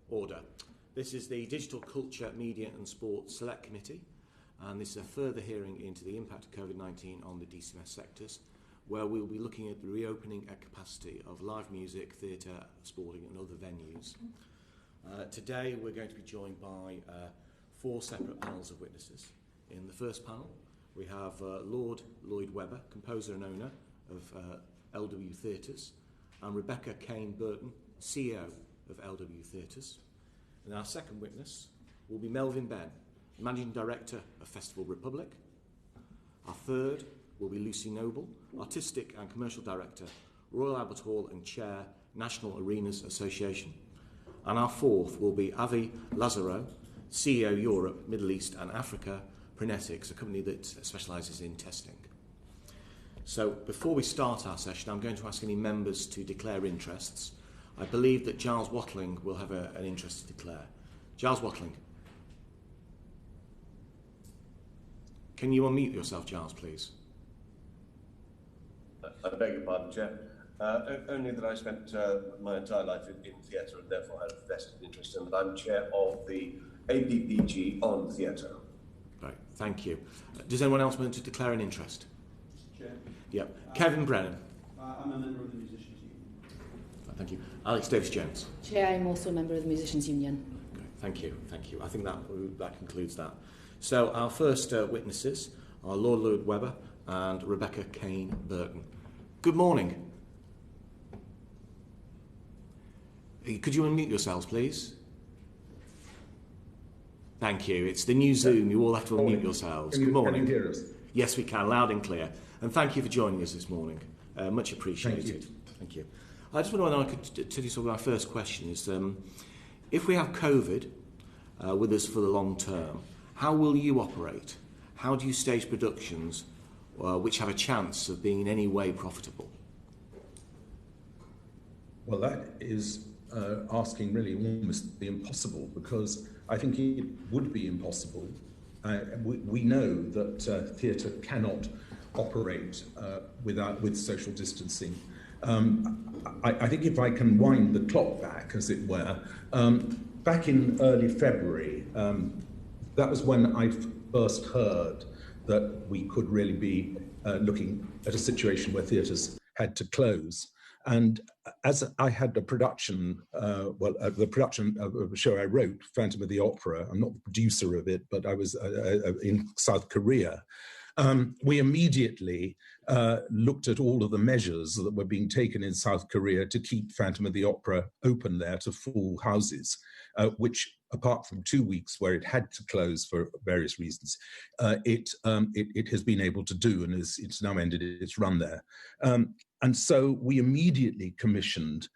Order. This is the Digital Culture, Media and Sport Select Committee, and this is a further hearing into the impact of Covid-19 on the DCMS sectors, where we'll be looking at the reopening at capacity of live music, theatre, sporting and other venues. Today we're going to be joined by 4 separate panels of witnesses. In the first panel we have Lord Lloyd Webber, composer and owner of LW Theatres, and Rebecca Kane Burton, CEO of LW Theatres. And our second witness will be Melvin Benn, Managing Director of Festival Republic. Our third will be Lucy Noble, Artistic and Commercial Director, Royal Albert Hall and Chair, National Arenas Association. And our fourth will be Avi Lazaro, CEO Europe, Middle East and Africa, Prenetics, a company that specialises in testing. So before we start our session, I'm going to ask any members to declare interests. I believe that Giles Watling will have an interest to declare. Giles Watling. Can you unmute yourself, Giles, please? I beg your pardon, Chair. Only that I spent my entire life in theatre and therefore have a vested interest in that. I'm chair of the APPG on theatre. Right, thank you. Does anyone else want to declare an interest? Chair. Yep. Kevin Brennan. I'm a member of the Musicians Union. Thank you. Alex Davis-Jones. Chair, I'm also a member of the Musicians Union. Okay, thank you, thank you. I think that concludes that. So our first witnesses are Lord Lloyd Webber and Rebecca Kane Burton. Good morning. Could you unmute yourselves, please? Thank you. It's the new Zoom. You all have to unmute yourselves. Good morning. Can you hear us? Yes, we can, loud and clear. And thank you for joining us this morning. Much appreciated. Thank you. I just wonder whether I could tell you sort of our first question is, if we have COVID with us for the long term, how will you operate? How do you stage productions which have a chance of being in any way profitable? Well, that is asking really almost the impossible, because I think it would be impossible. We know that theatre cannot operate with social distancing. I think if I can wind the clock back, as it were, back in early February, that was when I first heard that we could really be looking at a situation where theatres had to close. And as I had a production, the production of a show I wrote, Phantom of the Opera, I'm not the producer of it, but I was in South Korea. We immediately looked at all of the measures that were being taken in South Korea to keep Phantom of the Opera open there to full houses, which, apart from 2 weeks where it had to close for various reasons, it has been able to do, and it's now ended its run there. And so we immediately commissioned,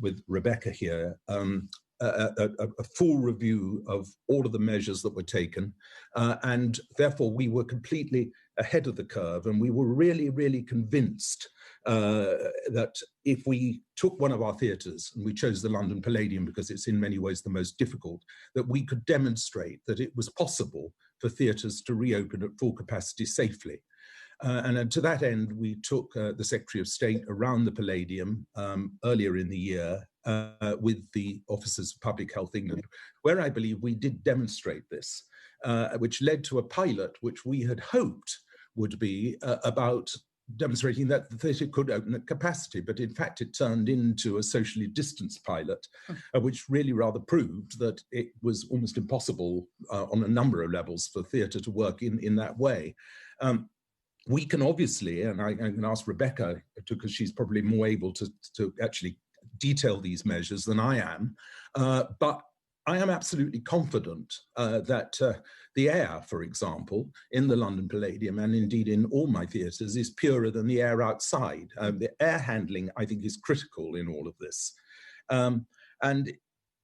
with Rebecca here, a full review of all of the measures that were taken, and therefore we were completely ahead of the curve, and we were really, really convinced that if we took one of our theatres, and we chose the London Palladium because it's in many ways the most difficult, that we could demonstrate that it was possible for theatres to reopen at full capacity safely. And to that end, we took the Secretary of State around the Palladium earlier in the year with the Officers of Public Health England, where I believe we did demonstrate this, which led to a pilot which we had hoped would be about demonstrating that the theatre could open at capacity, but in fact it turned into a socially distanced pilot, which really rather proved that it was almost impossible on a number of levels for theatre to work in that way. We can obviously, and I can ask Rebecca, because she's probably more able to actually detail these measures than I am, but I am absolutely confident that the air, for example, in the London Palladium and indeed in all my theatres is purer than the air outside. The air handling, I think, is critical in all of this. And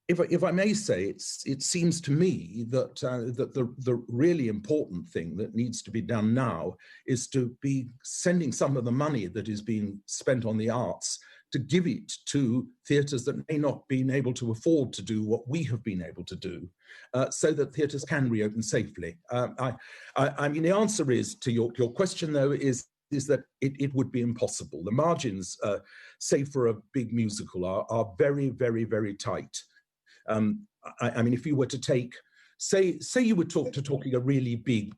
if I may say, it seems to me that the really important thing that needs to be done now is to be sending some of the money that is being spent on the arts to give it to theatres that may not be able to afford to do what we have been able to do, so that theatres can reopen safely. I mean, the answer is to your question, though, is that it would be impossible. The margins, say for a big musical, are very, very, very tight. I mean, if you were to take, say you were talking a really big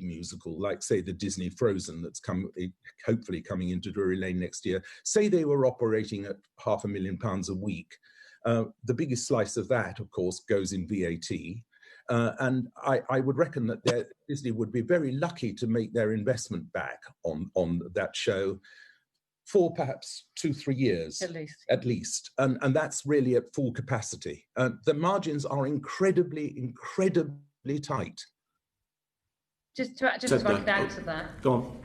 musical, like say the Disney Frozen that's hopefully coming into Drury Lane next year. Say they were operating at £500,000 a week. The biggest slice of that, of course, goes in VAT. And I would reckon that Disney would be very lucky to make their investment back on that show for perhaps 2-3 years at least. And that's really at full capacity. The margins are incredibly tight. Just to add to that. Go on.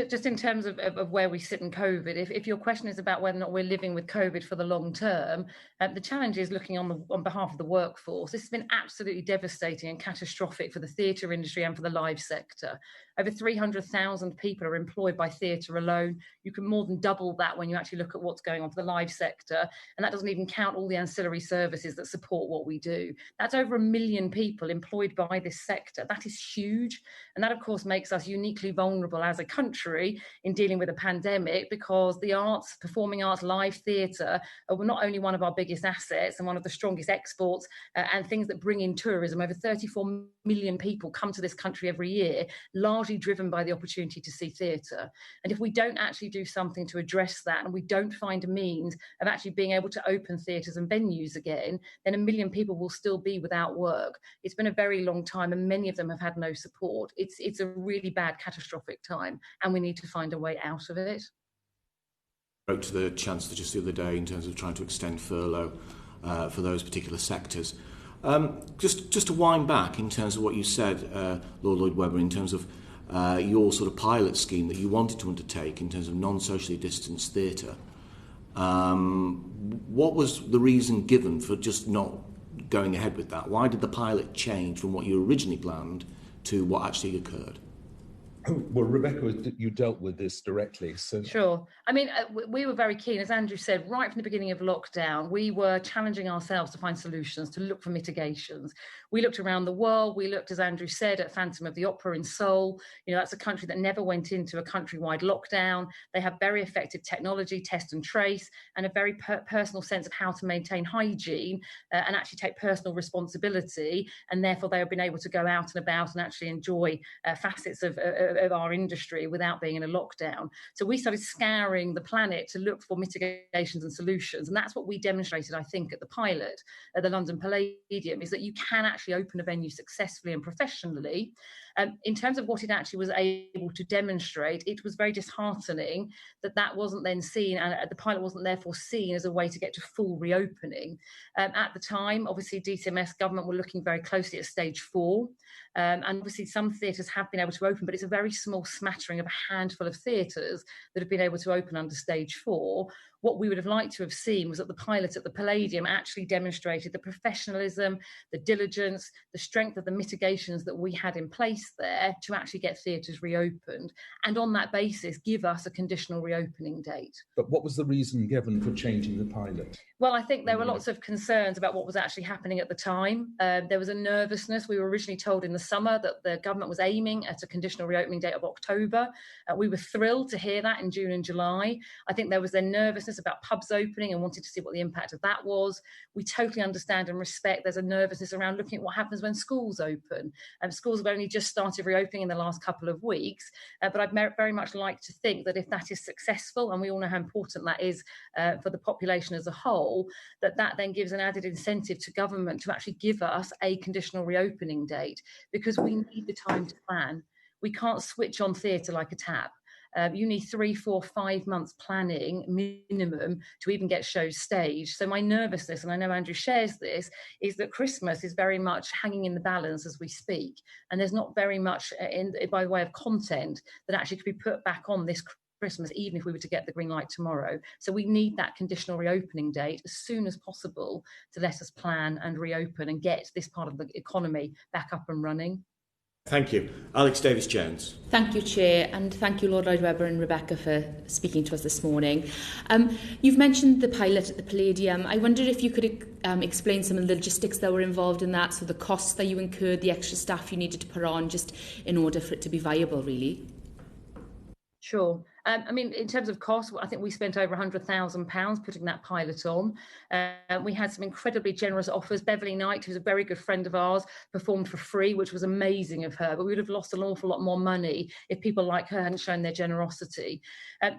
Just in terms of where we sit in COVID, if your question is about whether or not we're living with COVID for the long term, the challenge is looking on behalf of the workforce. This has been absolutely devastating and catastrophic for the theatre industry and for the live sector. Over 300,000 people are employed by theatre alone. You can more than double that when you actually look at what's going on for the live sector. And that doesn't even count all the ancillary services that support what we do. That's over 1 million people employed by this sector. That is huge. And that, of course, makes us uniquely vulnerable as a country in dealing with a pandemic, because the arts, performing arts, live theatre are not only one of our biggest assets and one of the strongest exports and things that bring in tourism. Over 34 million people come to this country every year, largely driven by the opportunity to see theatre. And if we don't actually do something to address that, and we don't find a means of actually being able to open theatres and venues again, then 1 million people will still be without work. It's been a very long time, and many of them have had no support. It's a really bad, catastrophic time, and we need to find a way out of it. I spoke to the Chancellor just the other day in terms of trying to extend furlough for those particular sectors. Just to wind back in terms of what you said, Lord Lloyd Webber, in terms of your sort of pilot scheme that you wanted to undertake in terms of non-socially distanced theatre. What was the reason given for just not going ahead with that? Why did the pilot change from what you originally planned to what actually occurred? Well, Rebecca, you dealt with this directly. So Sure. I mean, we were very keen, as Andrew said, right from the beginning of lockdown, we were challenging ourselves to find solutions, to look for mitigations. We looked around the world. We looked, as Andrew said, at Phantom of the Opera in Seoul. You know, that's a country that never went into a countrywide lockdown. They have very effective technology, test and trace, and a very personal sense of how to maintain hygiene and actually take personal responsibility. And therefore, they have been able to go out and about and actually enjoy facets of our industry without being in a lockdown. So we started scouring the planet to look for mitigations and solutions. And that's what we demonstrated, I think, at the pilot at the London Palladium, is that you can actually open a venue successfully and professionally. In terms of what it actually was able to demonstrate, it was very disheartening that wasn't then seen, and the pilot wasn't therefore seen as a way to get to full reopening. At the time, obviously, DCMS government were looking very closely at stage 4. And obviously some theatres have been able to open, but it's a very small smattering of a handful of theatres that have been able to open under stage 4. What we would have liked to have seen was that the pilot at the Palladium actually demonstrated the professionalism, the diligence, the strength of the mitigations that we had in place there to actually get theatres reopened. And on that basis, give us a conditional reopening date. But what was the reason given for changing the pilot? Well, I think there were lots of concerns about what was actually happening at the time. There was a nervousness. We were originally told in the summer that the government was aiming at a conditional reopening date of October. We were thrilled to hear that in June and July. I think there was then nervousness about pubs opening and wanted to see what the impact of that was. We totally understand and respect there's a nervousness around looking at what happens when schools open. Schools have only just started reopening in the last couple of weeks, but I'd very much like to think that if that is successful, and we all know how important that is for the population as a whole, that then gives an added incentive to government to actually give us a conditional reopening date, because we need the time to plan. We can't switch on theatre like a tap. You need 3, 4, 5 months planning minimum to even get shows staged. So my nervousness, and I know Andrew shares this, is that Christmas is very much hanging in the balance as we speak. And there's not very much by way of content that actually could be put back on this Christmas, even if we were to get the green light tomorrow. So we need that conditional reopening date as soon as possible to let us plan and reopen and get this part of the economy back up and running. Thank you. Alex Davis-Jones. Thank you, Chair, and thank you, Lord Lloyd Webber and Rebecca, for speaking to us this morning. You've mentioned the pilot at the Palladium. I wondered if you could explain some of the logistics that were involved in that, so the costs that you incurred, the extra staff you needed to put on, just in order for it to be viable, really. Sure. I mean, in terms of cost, I think we spent over £100,000 putting that pilot on. We had some incredibly generous offers. Beverly Knight, who's a very good friend of ours, performed for free, which was amazing of her, but we would have lost an awful lot more money if people like her hadn't shown their generosity.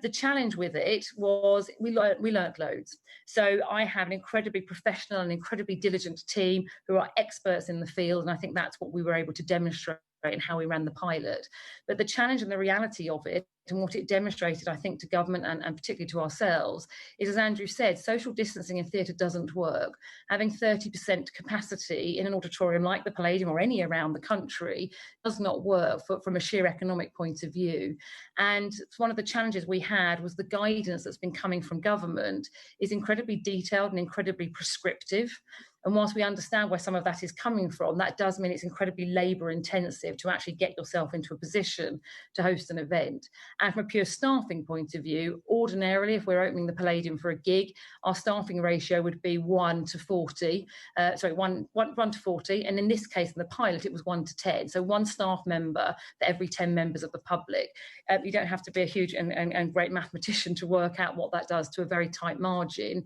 The challenge with it was we learnt loads. So I have an incredibly professional and incredibly diligent team who are experts in the field, and I think that's what we were able to demonstrate in how we ran the pilot. But the challenge and the reality of it, and what it demonstrated, I think, to government and particularly to ourselves, is, as Andrew said, social distancing in theatre doesn't work. Having 30% capacity in an auditorium like the Palladium or any around the country does not work from a sheer economic point of view. And one of the challenges we had was the guidance that's been coming from government is incredibly detailed and incredibly prescriptive. And whilst we understand where some of that is coming from, that does mean it's incredibly labour intensive to actually get yourself into a position to host an event. And from a pure staffing point of view, ordinarily, if we're opening the Palladium for a gig, our staffing ratio would be 1 to 40. 1 to 40. And in this case, in the pilot, it was 1 to 10. So 1 staff member for every 10 members of the public. You don't have to be a huge and great mathematician to work out what that does to a very tight margin.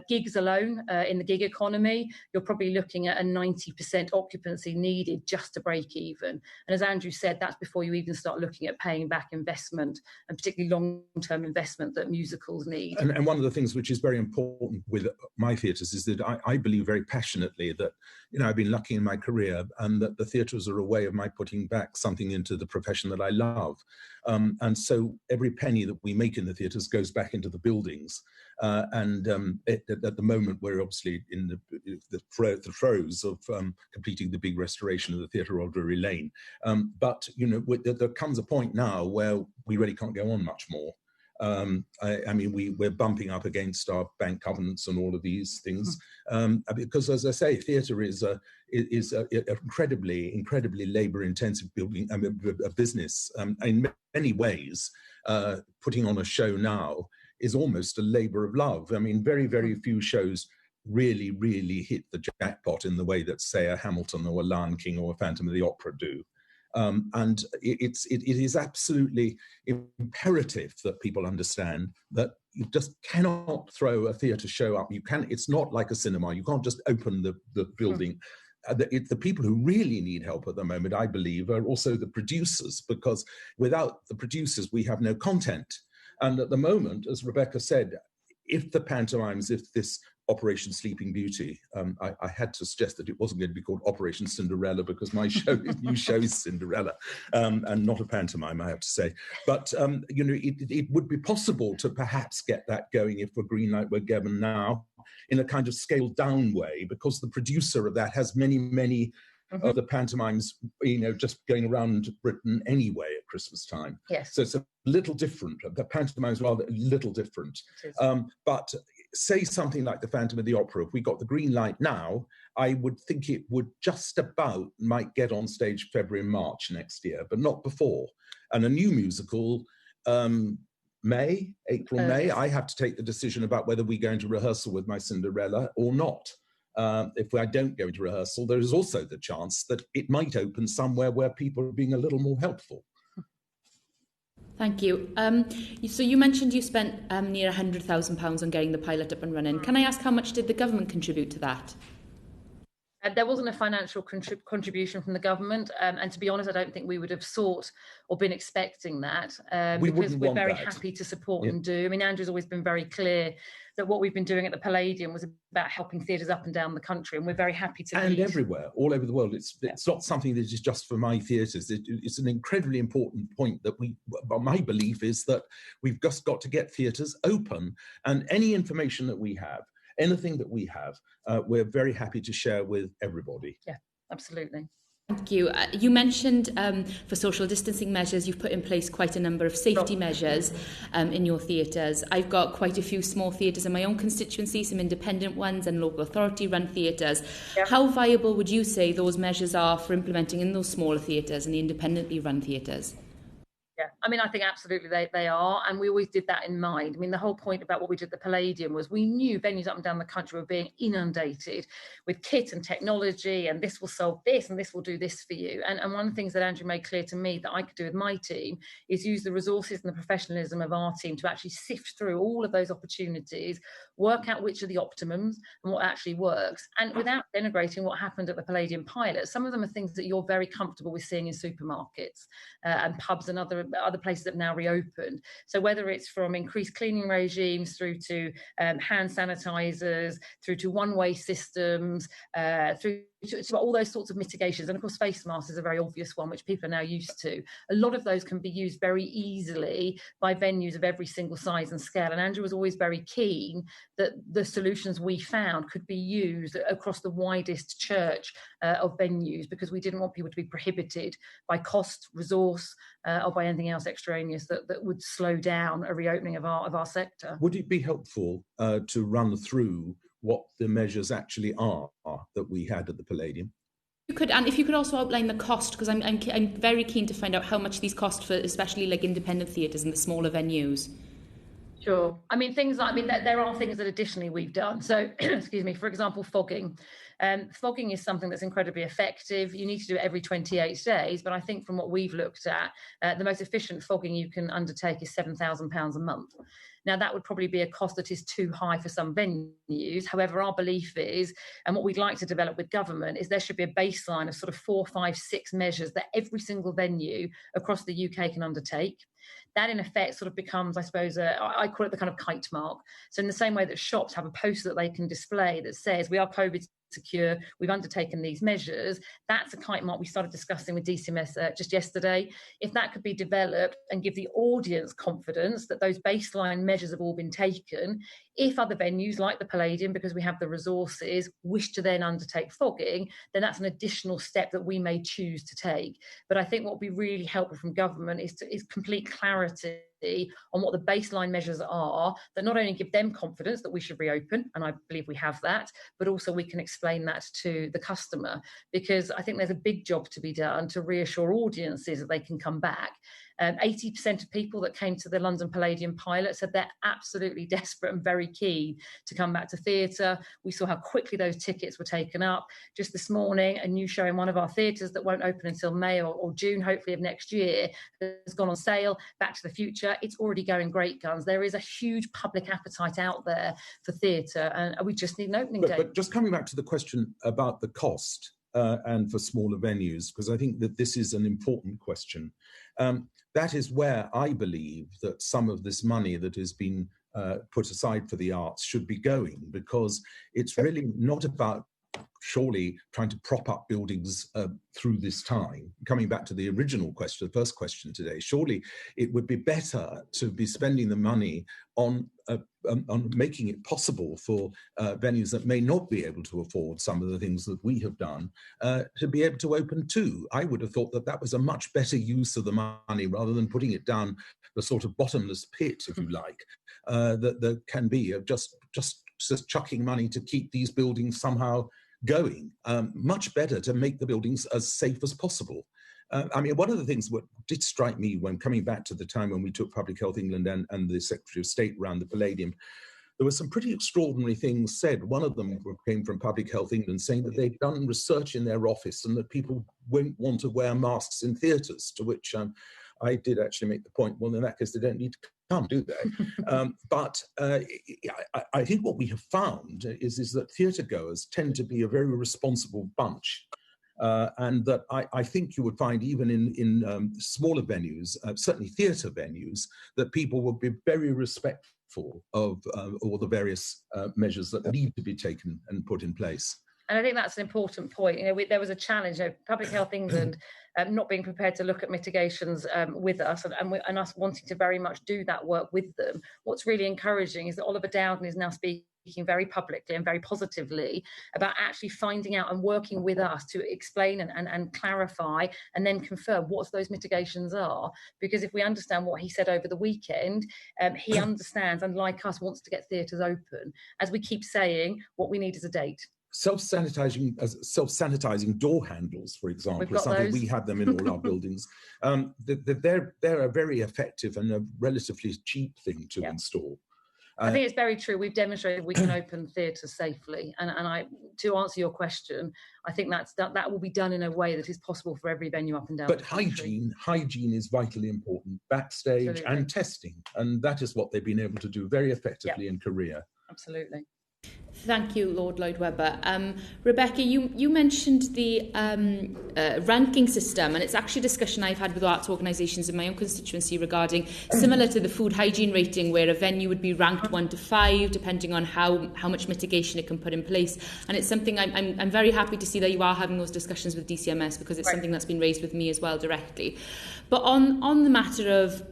Gigs alone, in the gig economy, you're probably looking at a 90% occupancy needed just to break even. And as Andrew said, that's before you even start looking at paying back investment, and particularly long-term investment that musicals need. And one of the things which is very important with my theatres is that I believe very passionately that, you know, I've been lucky in my career, and that the theatres are a way of my putting back something into the profession that I love. And so every penny that we make in the theatres goes back into the buildings. At the moment, we're obviously in the throes of completing the big restoration of the Theatre of Drury Lane. But, you know, there comes a point now where we really can't go on much more. I mean, we're bumping up against our bank covenants and all of these things, because, as I say, theatre is an incredibly labour-intensive building, a business. In many ways, putting on a show now is almost a labour of love. I mean, very, very few shows really, really hit the jackpot in the way that, say, a Hamilton or a Lion King or a Phantom of the Opera do. And it is absolutely imperative that people understand that you just cannot throw a theatre show up. It's not like a cinema. You can't just open the building. The people who really need help at the moment, I believe, are also the producers, because without the producers, we have no content. And at the moment, as Rebecca said, if this Operation Sleeping Beauty, I had to suggest that it wasn't going to be called Operation Cinderella, because my new show is Cinderella, and not a pantomime, I have to say. But you know, it would be possible to perhaps get that going if we're greenlight we're given now in a kind of scaled down way, because the producer of that has many of the pantomimes, you know, just going around Britain anyway at Christmas time. Yes. So it's a little different. The pantomimes are rather a little different. But say something like the Phantom of the Opera, if we got the green light now, I would think it would just about might get on stage February, March next year, but not before. And a new musical, May, I have to take the decision about whether we go into rehearsal with my Cinderella or not. If I don't go into rehearsal, there is also the chance that it might open somewhere where people are being a little more helpful. Thank you. So you mentioned you spent near £100,000 on getting the pilot up and running. Can I ask how much did the government contribute to that? There wasn't a financial contribution from the government, and to be honest, I don't think we would have sought or been expecting that, because we're very happy to support and do. I mean, Andrew's always been very clear that what we've been doing at the Palladium was about helping theatres up and down the country, and we're very happy to and everywhere, all over the world. It's not something that is just for my theatres. It's an incredibly important point that my belief is that we've just got to get theatres open, and any information that we have, anything that we have, we're very happy to share with everybody. Yeah, absolutely. Thank you. You mentioned for social distancing measures, you've put in place quite a number of safety measures in your theatres. I've got quite a few small theatres in my own constituency, some independent ones and local authority run theatres. Yep. How viable would you say those measures are for implementing in those smaller theatres and the independently run theatres? Yeah, I mean, I think absolutely they are, and we always did that in mind. I mean, the whole point about what we did at the Palladium was we knew venues up and down the country were being inundated with kit and technology, and this will solve this, and this will do this for you. And one of the things that Andrew made clear to me that I could do with my team is use the resources and the professionalism of our team to actually sift through all of those opportunities, work out which are the optimums and what actually works. And without denigrating what happened at the Palladium pilot, some of them are things that you're very comfortable with seeing in supermarkets and pubs and other places that have now reopened. So whether it's from increased cleaning regimes through to hand sanitizers, through to one-way systems, through to all those sorts of mitigations. And of course, face masks is a very obvious one, which people are now used to. A lot of those can be used very easily by venues of every single size and scale. And Andrew was always very keen that the solutions we found could be used across the widest church of venues, because we didn't want people to be prohibited by cost, resource, or by anything else extraneous that would slow down a reopening of our sector. Would it be helpful to run through what the measures actually are that we had at the Palladium? You could, and if you could also outline the cost, because I'm very keen to find out how much these cost for, especially like independent theatres and the smaller venues. Sure. I mean, there are things that additionally we've done. So, excuse me, for example, fogging. Fogging is something that's incredibly effective. You need to do it every 28 days. But I think from what we've looked at, the most efficient fogging you can undertake is £7,000 a month. Now, that would probably be a cost that is too high for some venues. However, our belief is, and what we'd like to develop with government, is there should be a baseline of sort of 4, 5, 6 measures that every single venue across the UK can undertake. That in effect sort of becomes, I suppose, I call it the kind of kite mark. So in the same way that shops have a poster that they can display that says we are COVID secure, we've undertaken these measures, that's a kite mark we started discussing with DCMS just yesterday. If that could be developed and give the audience confidence that those baseline measures have all been taken, if other venues like the Palladium, because we have the resources, wish to then undertake fogging, then that's an additional step that we may choose to take. But I think what would be really helpful from government is complete clarity on what the baseline measures are that not only give them confidence that we should reopen, and I believe we have that, but also we can explain that to the customer, because I think there's a big job to be done to reassure audiences that they can come back. 80% of people that came to the London Palladium pilot said they're absolutely desperate and very keen to come back to theatre. We saw how quickly those tickets were taken up. Just this morning, a new show in one of our theatres that won't open until May or June, hopefully, of next year, has gone on sale, Back to the Future. It's already going great guns. There is a huge public appetite out there for theatre, and we just need an opening date. But just coming back to the question about the cost and for smaller venues, because I think that this is an important question. That is where I believe that some of this money that has been put aside for the arts should be going, because it's really not about surely trying to prop up buildings through this time. Coming back to the original question, the first question today, surely it would be better to be spending the money on making it possible for venues that may not be able to afford some of the things that we have done to be able to open too. I would have thought that that was a much better use of the money rather than putting it down the sort of bottomless pit, if you like, that there can be of just chucking money to keep these buildings somehow going. Much better to make the buildings as safe as possible. I mean, one of the things that did strike me when coming back to the time when we took Public Health England and the Secretary of State around the Palladium, there were some pretty extraordinary things said. One of them came from Public Health England saying that they'd done research in their office and that people won't want to wear masks in theatres, to which I did actually make the point, well, in that case, they don't need to come, do they? But I think what we have found is that theatre goers tend to be a very responsible bunch. And that I think you would find even in smaller venues, certainly theatre venues, that people would be very respectful of all the various measures that need to be taken and put in place. And I think that's an important point. You know, there was a challenge, Public Health England not being prepared to look at mitigations with us and us wanting to very much do that work with them. What's really encouraging is that Oliver Dowden is now speaking very publicly and very positively about actually finding out and working with us to explain and clarify and then confirm what those mitigations are. Because if we understand what he said over the weekend, he understands and, like us, wants to get theatres open. As we keep saying, what we need is a date. self-sanitizing door handles, for example, something we have them in all our buildings. They're a very effective and a relatively cheap thing to install. I think it's very true. We've demonstrated we can open theatres safely, and to answer your question, I think that will be done in a way that is possible for every venue up and down. But hygiene is vitally important, backstage. Absolutely. And testing, and that is what they've been able to do very effectively in Korea. Absolutely. Thank you, Lord Lloyd Webber. Rebecca, you mentioned the ranking system, and it's actually a discussion I've had with arts organisations in my own constituency regarding, similar to the food hygiene rating, where a venue would be ranked 1 to 5, depending on how much mitigation it can put in place. And it's something I'm very happy to see that you are having those discussions with DCMS, because it's something that's been raised with me as well directly. But on the matter of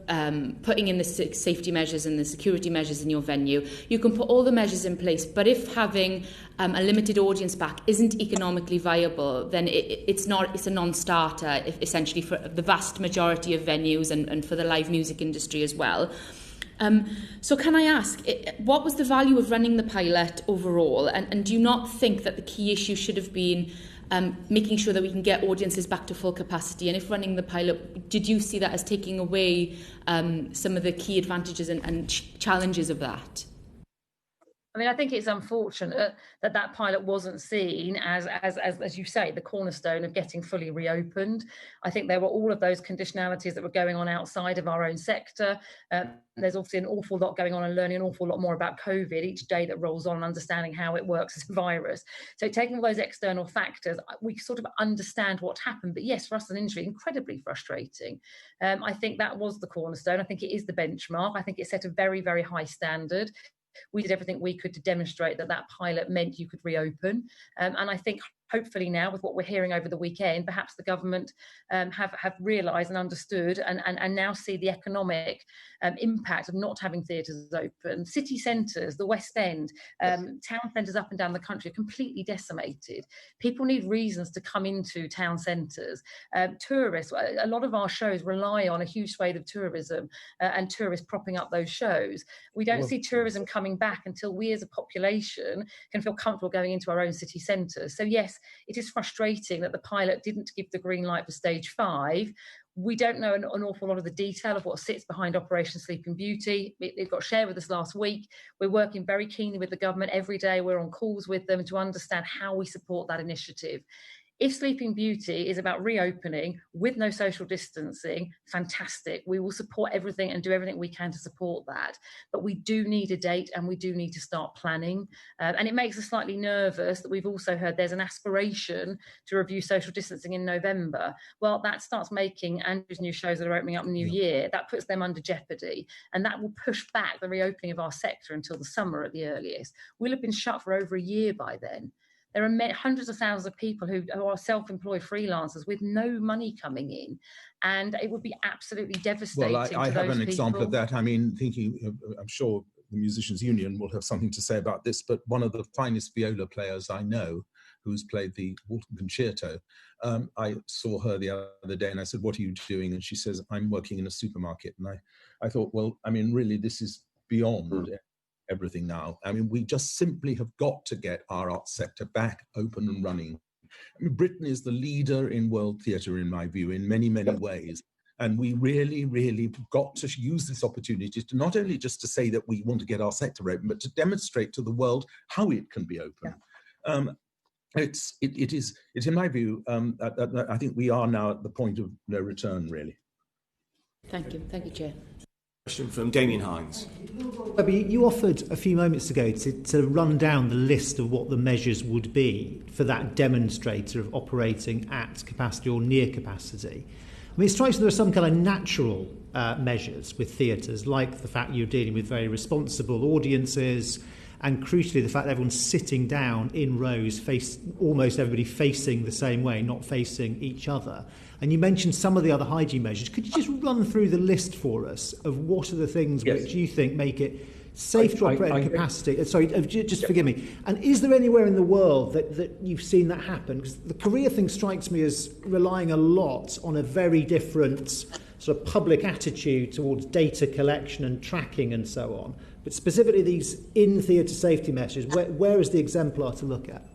putting in the safety measures and the security measures in your venue, you can put all the measures in place, but if having a limited audience back isn't economically viable, then it's a non-starter, essentially, for the vast majority of venues and for the live music industry as well. So can I ask, what was the value of running the pilot overall? And do you not think that the key issue should have been making sure that we can get audiences back to full capacity? And if running the pilot, did you see that as taking away some of the key advantages and challenges of that? I mean, I think it's unfortunate that pilot wasn't seen as you say, the cornerstone of getting fully reopened. I think there were all of those conditionalities that were going on outside of our own sector. There's obviously an awful lot going on and learning an awful lot more about COVID each day that rolls on and understanding how it works as a virus. So taking all those external factors, we sort of understand what happened. But yes, for us as an industry, incredibly frustrating. I think that was the cornerstone. I think it is the benchmark. I think it set a very, very high standard. We did everything we could to demonstrate that pilot meant you could reopen. And I think hopefully now, with what we're hearing over the weekend, perhaps the government have realised and understood and now see the economic impact of not having theatres open. City centres, the West End, town centres up and down the country are completely decimated. People need reasons to come into town centres. Tourists, a lot of our shows rely on a huge swathe of tourism and tourists propping up those shows. We don't see tourism coming back until we as a population can feel comfortable going into our own city centres. So yes, it is frustrating that the pilot didn't give the green light for stage 5. We don't know an awful lot of the detail of what sits behind Operation Sleeping Beauty. It got shared with us last week. We're working very keenly with the government every day. We're on calls with them to understand how we support that initiative. If Sleeping Beauty is about reopening with no social distancing, fantastic. We will support everything and do everything we can to support that. But we do need a date and we do need to start planning. And it makes us slightly nervous that we've also heard there's an aspiration to review social distancing in November. Well, that starts making Andrew's new shows that are opening up in the new year. That puts them under jeopardy. And that will push back the reopening of our sector until the summer at the earliest. We'll have been shut for over a year by then. There are hundreds of thousands of people who are self-employed freelancers with no money coming in, and it would be absolutely devastating. Well, I have an example of that. I mean, I'm sure the Musicians' Union will have something to say about this, but one of the finest viola players I know, who's played the Walton Concerto, I saw her the other day and I said, "What are you doing?" And she says, "I'm working in a supermarket." And I thought, well, I mean, really, this is beyond everything now. I mean, we just simply have got to get our arts sector back open and running. I mean, Britain is the leader in world theatre, in my view, in many, many ways. And we really, really got to use this opportunity to not only just to say that we want to get our sector open, but to demonstrate to the world how it can be open. It's in my view, I think we are now at the point of no return, really. Thank you, Chair. Question from Damien Hines. You offered a few moments ago to run down the list of what the measures would be for that demonstrator of operating at capacity or near capacity. I mean, it strikes me there are some kind of natural measures with theatres, like the fact you're dealing with very responsible audiences, and crucially the fact that everyone's sitting down in rows, almost everybody facing the same way, not facing each other. And you mentioned some of the other hygiene measures. Could you just run through the list for us of what are the things which you think make it safe to operate at capacity? Forgive me. And is there anywhere in the world that you've seen that happen? Because the Korea thing strikes me as relying a lot on a very different sort of public attitude towards data collection and tracking and so on. But specifically these in-theatre safety measures, where is the exemplar to look at?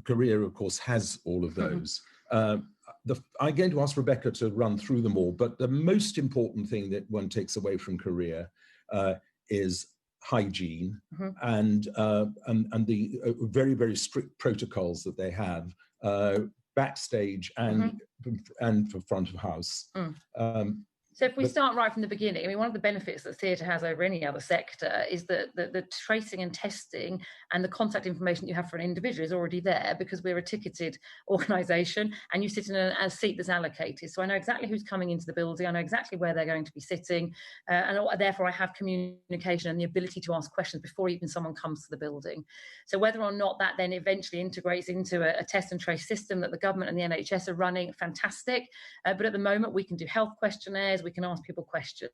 Korea, of course, has all of those. I'm going to ask Rebecca to run through them all, but the most important thing that one takes away from Korea is hygiene and the very, very strict protocols that they have backstage and for front of house. So if we start right from the beginning, I mean, one of the benefits that theatre has over any other sector is that the tracing and testing and the contact information that you have for an individual is already there, because we're a ticketed organisation and you sit in a seat that's allocated. So I know exactly who's coming into the building, I know exactly where they're going to be sitting, and therefore I have communication and the ability to ask questions before even someone comes to the building. So whether or not that then eventually integrates into a test and trace system that the government and the NHS are running, fantastic. But at the moment we can do health questionnaires, we can ask people questions.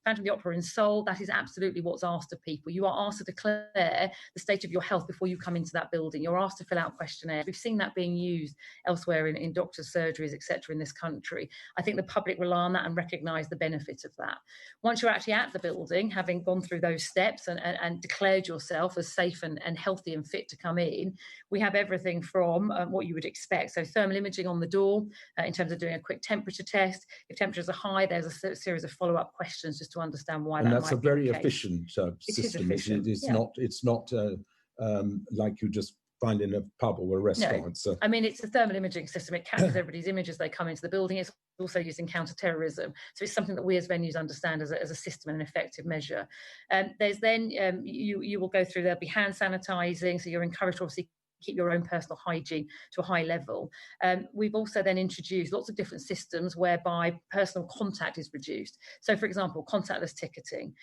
Phantom of the Opera in Seoul, that is absolutely what's asked of people. You are asked to declare the state of your health before you come into that building. You're asked to fill out questionnaires. We've seen that being used elsewhere in doctors' surgeries, etc. in this country. I think the public rely on that and recognise the benefit of that. Once you're actually at the building, having gone through those steps and declared yourself as safe and healthy and fit to come in, we have everything from what you would expect. So thermal imaging on the door in terms of doing a quick temperature test. If temperatures are high, there's a series of follow-up questions just to understand why that might be the case. And that's a very efficient system. It's not like you just find in a pub or a restaurant. No. So. I mean, it's a thermal imaging system. It captures everybody's image as they come into the building. It's also used in counter-terrorism. So it's something that we as venues understand as a system and an effective measure. There's then, you will go through, there'll be hand sanitising. So you're encouraged to obviously keep your own personal hygiene to a high level. We've also then introduced lots of different systems whereby personal contact is reduced. So, for example, contactless ticketing,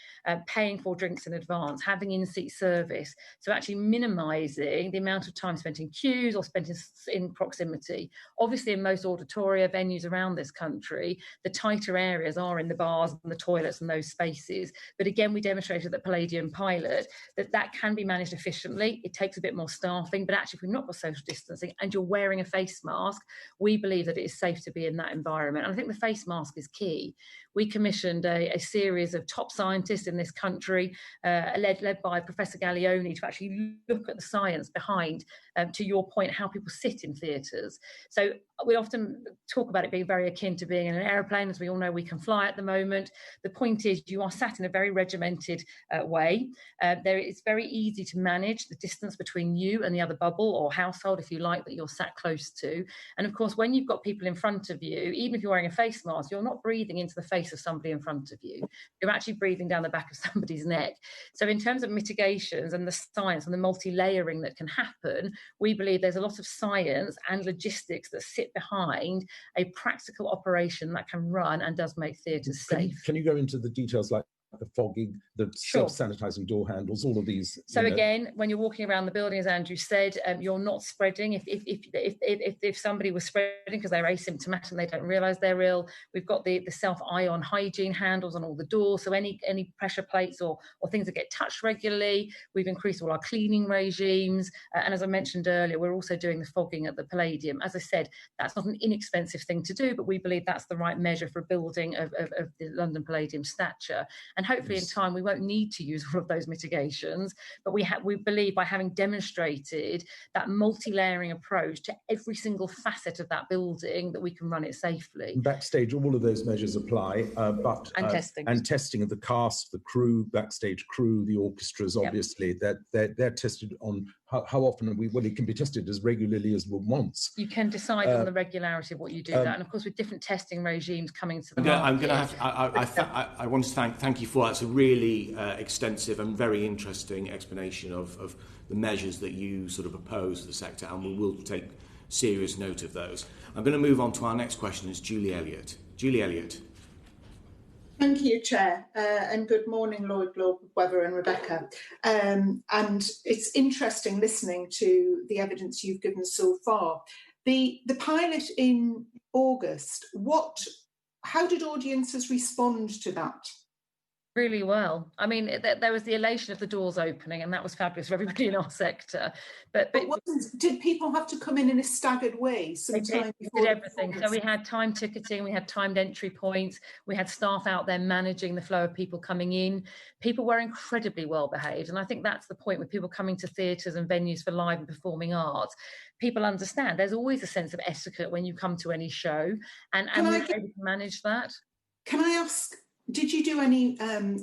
paying for drinks in advance, having in-seat service. So actually minimising the amount of time spent in queues or spent in proximity. Obviously, in most auditoria venues around this country, the tighter areas are in the bars and the toilets and those spaces. But again, we demonstrated at Palladium pilot that can be managed efficiently. It takes a bit more staffing, but actually, if we've not got social distancing and you're wearing a face mask, we believe that it is safe to be in that environment. And I think the face mask is key. We commissioned a series of top scientists in this country, led by Professor Gaglione, to actually look at the science behind, to your point, how people sit in theatres. So we often talk about it being very akin to being in an aeroplane. As we all know, we can fly at the moment. The point is you are sat in a very regimented way. It's very easy to manage the distance between you and the other bubble or household, if you like, that you're sat close to. And of course, when you've got people in front of you, even if you're wearing a face mask, you're not breathing into the face of somebody in front of you. You're actually breathing down the back of somebody's neck. So in terms of mitigations and the science and the multi-layering that can happen, we believe there's a lot of science and logistics that sit behind a practical operation that can run and does make theatres safe. Can you go into the details, like the fogging, the self-sanitising door handles, all of these? So again, when you're walking around the building, as Andrew said, you're not spreading. If somebody was spreading because they're asymptomatic and they don't realise they're ill, we've got the self-ion hygiene handles on all the doors. So any pressure plates or things that get touched regularly, we've increased all our cleaning regimes. And as I mentioned earlier, we're also doing the fogging at the Palladium. As I said, that's not an inexpensive thing to do, but we believe that's the right measure for a building of the London Palladium stature. And hopefully in time we won't need to use all of those mitigations, but we believe by having demonstrated that multi-layering approach to every single facet of that building that we can run it safely. Backstage, all of those measures apply, and testing of the cast, the crew, backstage crew, the orchestras, obviously, they're tested on how often it can be tested as regularly as one wants. You can decide on the regularity of what you do that, and of course with different testing regimes coming to the market. I want to thank you for that. It's a really extensive and very interesting explanation of the measures that you sort of propose to the sector, and we will take serious note of those. I'm going to move on to our next question. Is Julie Elliott. Julie Elliott. Thank you, Chair, and good morning, Lloyd, Weber and Rebecca. And it's interesting listening to the evidence you've given so far. The pilot in August, how did audiences respond to that? Really well. I mean, there was the elation of the doors opening, and that was fabulous for everybody in our sector. But did people have to come in a staggered way? They did everything. So we had time ticketing, we had timed entry points, we had staff out there managing the flow of people coming in. People were incredibly well behaved, and I think that's the point with people coming to theatres and venues for live and performing arts. People understand there's always a sense of etiquette when you come to any show, and we're able to manage that. Can I ask, did you do any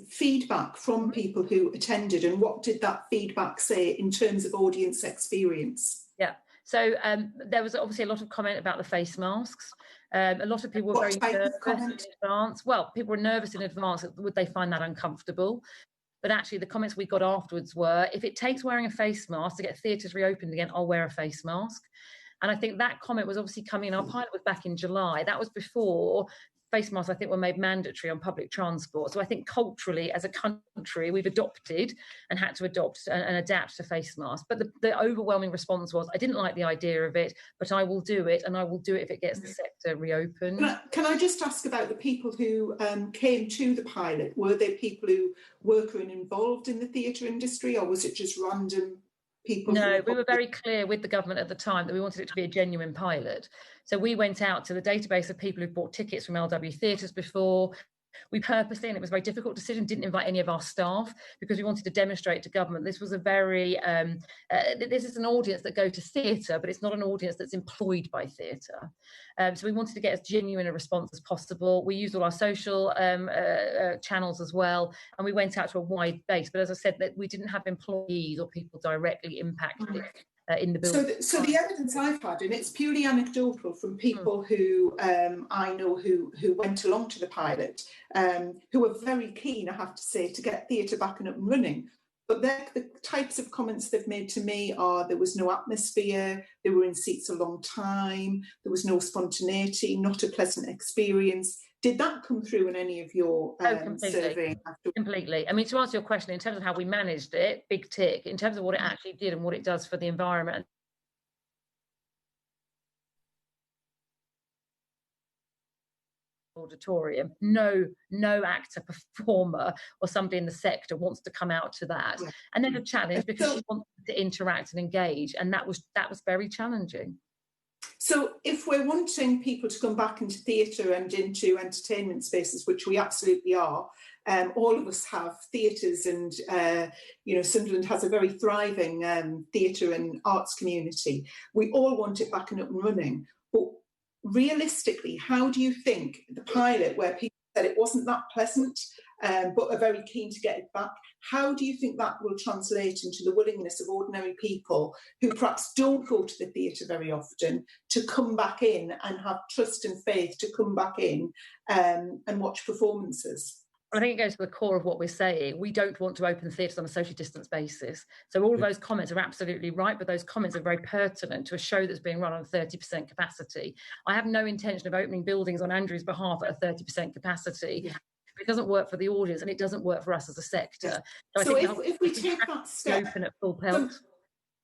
feedback from people who attended, and what did that feedback say in terms of audience experience? Yeah, so there was obviously a lot of comment about the face masks. A lot of people were very nervous in advance. Well, people were nervous in advance. Would they find that uncomfortable? But actually, the comments we got afterwards were, if it takes wearing a face mask to get theatres reopened again, I'll wear a face mask. And I think that comment was obviously coming. Our pilot was back in July. That was before face masks, I think, were made mandatory on public transport. So I think culturally, as a country, we've adopted and had to adopt and adapt to face masks. But the overwhelming response was, I didn't like the idea of it, but I will do it, and I will do it if it gets the sector reopened. Can I just ask about the people who came to the pilot? Were they people who work and involved in the theatre industry, or was it just random people? No, we were very clear with the government at the time that we wanted it to be a genuine pilot. So we went out to the database of people who've bought tickets from LW theatres before. We purposely, and it was a very difficult decision, didn't invite any of our staff because we wanted to demonstrate to government this was a very, this is an audience that go to theatre, but it's not an audience that's employed by theatre. So we wanted to get as genuine a response as possible. We used all our social channels as well, and we went out to a wide base. But as I said, that we didn't have employees or people directly impacted. In the building. So the evidence I've had, and it's purely anecdotal from people who I know who went along to the pilot, who were very keen, I have to say, to get theatre back and up and running. But the types of comments they've made to me are there was no atmosphere, they were in seats a long time, there was no spontaneity, not a pleasant experience. Did that come through in any of your surveying? Completely. I mean, to answer your question, in terms of how we managed it, big tick. In terms of what it actually did and what it does for the environment. Auditorium, no actor, performer or somebody in the sector wants to come out to that. Yeah. And then a challenge because she wants to interact and engage, and that was very challenging. So if we're wanting people to come back into theatre and into entertainment spaces, which we absolutely are, all of us have theatres, and Sunderland has a very thriving theatre and arts community. We all want it back and up and running. But realistically, how do you think the pilot, where people said it wasn't that pleasant, but are very keen to get it back, how do you think that will translate into the willingness of ordinary people who perhaps don't go to the theatre very often to come back in and have trust and faith to come back in and watch performances? I think it goes to the core of what we're saying. We don't want to open theatres on a socially distanced basis. So all of those comments are absolutely right, but those comments are very pertinent to a show that's being run on 30% capacity. I have no intention of opening buildings on Andrew's behalf at a 30% capacity. Yeah. It doesn't work for the audience, and it doesn't work for us as a sector. So if we take that step, open at full pelt.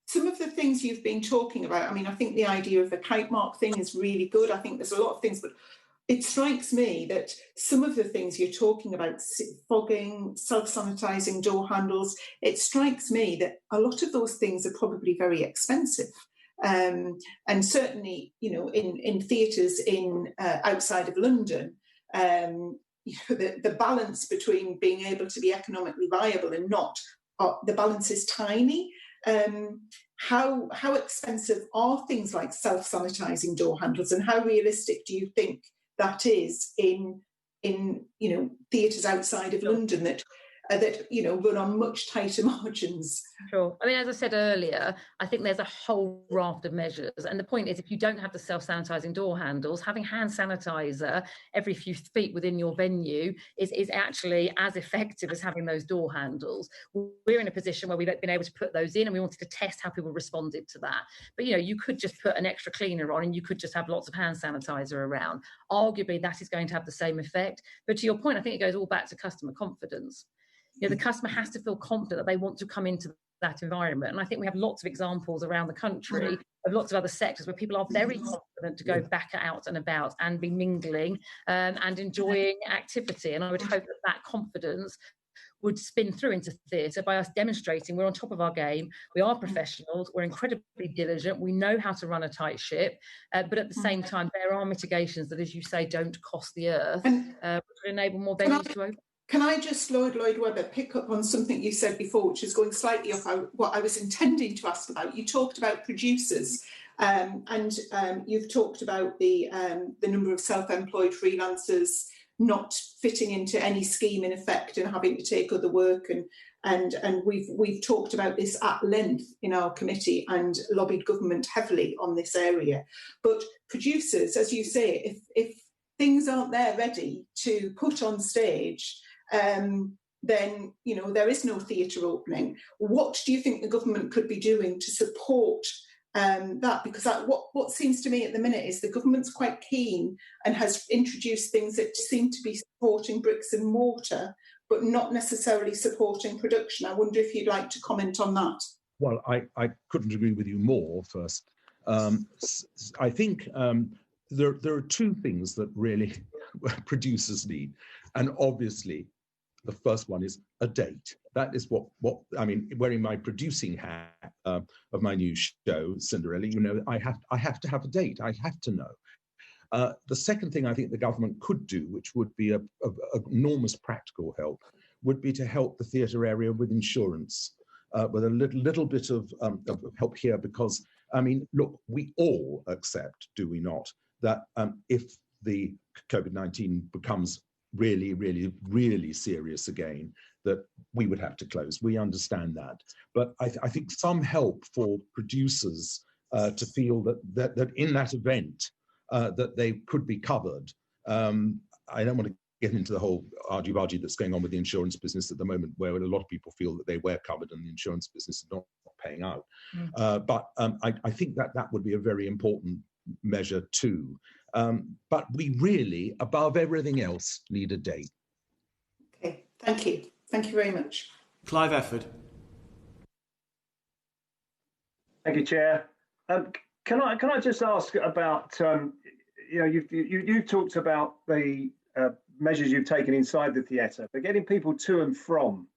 Some of the things you've been talking about, I mean, I think the idea of the kite mark thing is really good. I think there's a lot of things, but it strikes me that some of the things you're talking about, fogging, self-sanitising door handles, it strikes me that a lot of those things are probably very expensive. And certainly, in theatres in outside of London, the balance between being able to be economically viable and not, the balance is tiny. How expensive are things like self-sanitising door handles, and how realistic do you think that is in theatres outside of London that run on much tighter margins? Sure. I mean, as I said earlier, I think there's a whole raft of measures. And the point is, if you don't have the self-sanitising door handles, having hand sanitizer every few feet within your venue is actually as effective as having those door handles. We're in a position where we've been able to put those in, and we wanted to test how people responded to that. But, you could just put an extra cleaner on and you could just have lots of hand sanitizer around. Arguably, that is going to have the same effect. But to your point, I think it goes all back to customer confidence. The customer has to feel confident that they want to come into that environment. And I think we have lots of examples around the country of lots of other sectors where people are very confident to go back out and about and be mingling and enjoying activity. And I would hope that confidence would spin through into theatre by us demonstrating we're on top of our game, we are professionals, we're incredibly diligent, we know how to run a tight ship, but at the same time, there are mitigations that, as you say, don't cost the earth, which would enable more venues to open. Can I just, Lloyd Webber, pick up on something you said before, which is going slightly off what I was intending to ask about? You talked about producers, and you've talked about the number of self-employed freelancers not fitting into any scheme in effect and having to take other work, and we've talked about this at length in our committee and lobbied government heavily on this area. But producers, as you say, if things aren't there ready to put on stage, then there is no theatre opening. What do you think the government could be doing to support that? Because what seems to me at the minute is the government's quite keen and has introduced things that seem to be supporting bricks and mortar, but not necessarily supporting production. I wonder if you'd like to comment on that. Well, I couldn't agree with you more. First, I think there are two things that really producers need, and obviously the first one is a date. That is what I mean. Wearing my producing hat of my new show, Cinderella, I have to have a date. I have to know. The second thing I think the government could do, which would be of enormous practical help, would be to help the theatre area with insurance, with a little bit of help here, because I mean, look, we all accept, do we not, that if the COVID-19 becomes really, really, really serious again, that we would have to close. We understand that. But I think some help for producers to feel that in that event, that they could be covered. I don't want to get into the whole argy-bargy that's going on with the insurance business at the moment, where a lot of people feel that they were covered and the insurance business is not paying out. But I think that would be a very important measure too. But we really, above everything else, need a date. Okay, thank you. Thank you very much. Clive Efford. Thank you, Chair. Can I just ask about, you talked about the measures you've taken inside the theatre, but getting people to and from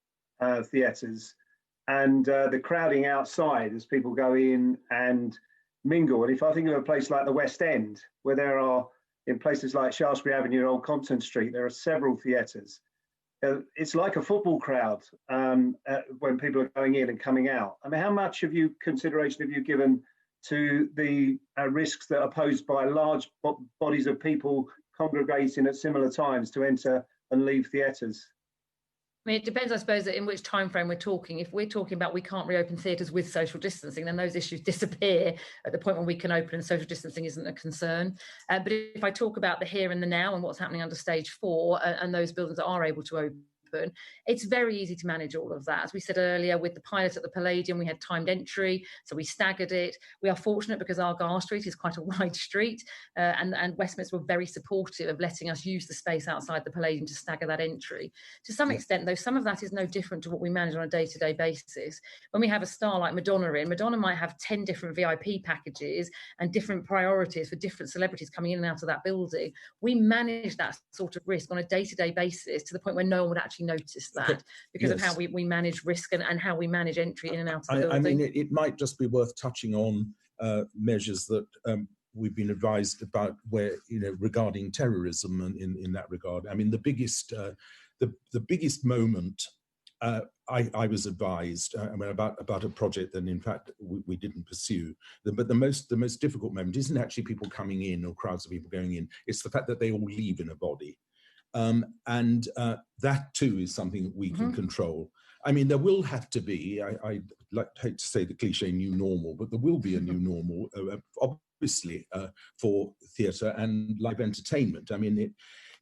theatres and the crowding outside as people go in and mingle. And if I think of a place like the West End, where there are, in places like Shaftesbury Avenue and Old Compton Street, there are several theatres. It's like a football crowd when people are going in and coming out. I mean, how much consideration have you given to the risks that are posed by large bodies of people congregating at similar times to enter and leave theatres? I mean, it depends, I suppose, in which time frame we're talking. If we're talking about we can't reopen theatres with social distancing, then those issues disappear at the point when we can open and social distancing isn't a concern. But if I talk about the here and the now and what's happening under stage 4 and those buildings that are able to open, it's very easy to manage all of that. As we said earlier, with the pilot at the Palladium, we had timed entry, so we staggered it. We are fortunate because Argyle Street is quite a wide street, and Westminster were very supportive of letting us use the space outside the Palladium to stagger that entry. To some extent, though, some of that is no different to what we manage on a day-to-day basis. When we have a star like Madonna in, Madonna might have 10 different VIP packages and different priorities for different celebrities coming in and out of that building. We manage that sort of risk on a day-to-day basis to the point where no one would actually notice that because of how we manage risk and how we manage entry in and out of the building. I mean, it might just be worth touching on measures that we've been advised about where, regarding terrorism and in that regard. I mean, the biggest moment I was advised about a project that in fact we didn't pursue. But the most difficult moment isn't actually people coming in or crowds of people going in. It's the fact that they all leave in a body. And that too is something that we can control. I mean, there will have to be, I hate to say the cliche new normal, but there will be a new normal, obviously, for theatre and live entertainment. I mean, it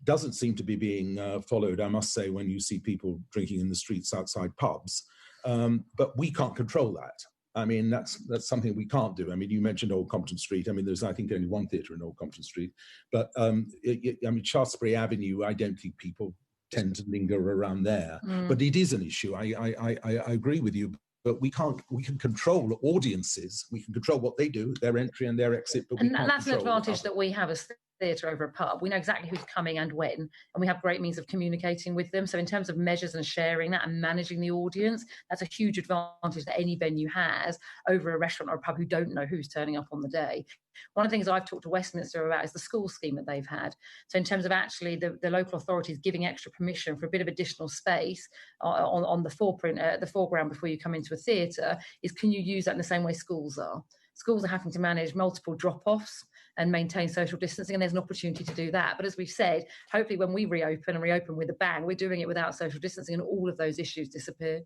doesn't seem to be being followed, I must say, when you see people drinking in the streets outside pubs. But we can't control that. I mean, that's something we can't do. I mean, you mentioned Old Compton Street. I mean, there's, I think, only one theatre in Old Compton Street. But, I mean, Shaftesbury Avenue, I don't think people tend to linger around there. But it is an issue. I agree with you. but we can control audiences, we can control what they do, their entry and their exit, but we can't that's an control advantage that we have as theatre over a pub. We know exactly who's coming and when, and we have great means of communicating with them. So in terms of measures and sharing that and managing the audience, that's a huge advantage that any venue has over a restaurant or a pub who don't know who's turning up on the day. One of the things I've talked to Westminster about is the school scheme that they've had. So in terms of actually the local authorities giving extra permission for a bit of additional space on the foreground before you come into a theatre, is can you use that in the same way schools are? Schools are having to manage multiple drop-offs and maintain social distancing, and there's an opportunity to do that. But as we've said, hopefully when we reopen with a bang, we're doing it without social distancing and all of those issues disappear.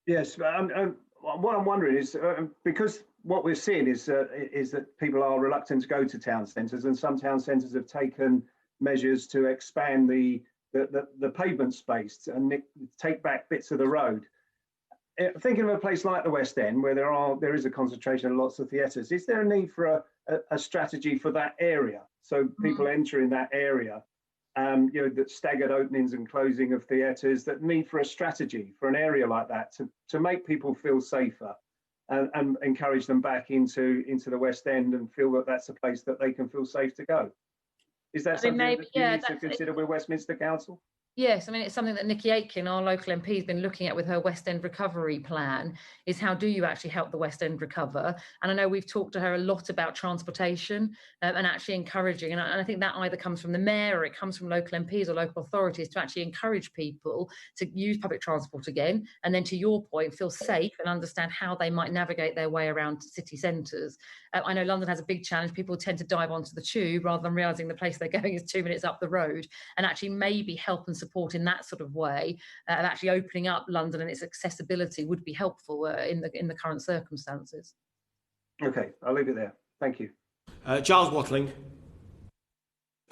Yes, what I'm wondering is, because what we're seeing is that people are reluctant to go to town centres, and some town centres have taken measures to expand the pavement space and take back bits of the road. Thinking of a place like the West End, where there is a concentration of lots of theatres, is there a need for a strategy for that area? So people entering that area, that staggered openings and closing of theatres, that need for a strategy for an area like that to make people feel safer and encourage them back into the West End and feel that that's a place that they can feel safe to go. Is that something that you need to consider with Westminster Council? Yes, I mean, it's something that Nikki Aitken, our local MP, has been looking at with her West End recovery plan, is how do you actually help the West End recover? And I know we've talked to her a lot about transportation and actually encouraging, and I think that either comes from the mayor or it comes from local MPs or local authorities to actually encourage people to use public transport again, and then to your point, feel safe and understand how they might navigate their way around city centres. I know London has a big challenge. People tend to dive onto the tube rather than realising the place they're going is 2 minutes up the road, and actually maybe help and support in that sort of way, and actually opening up London and its accessibility would be helpful in the current circumstances. Okay, I'll leave it there. Thank you. Giles Watling.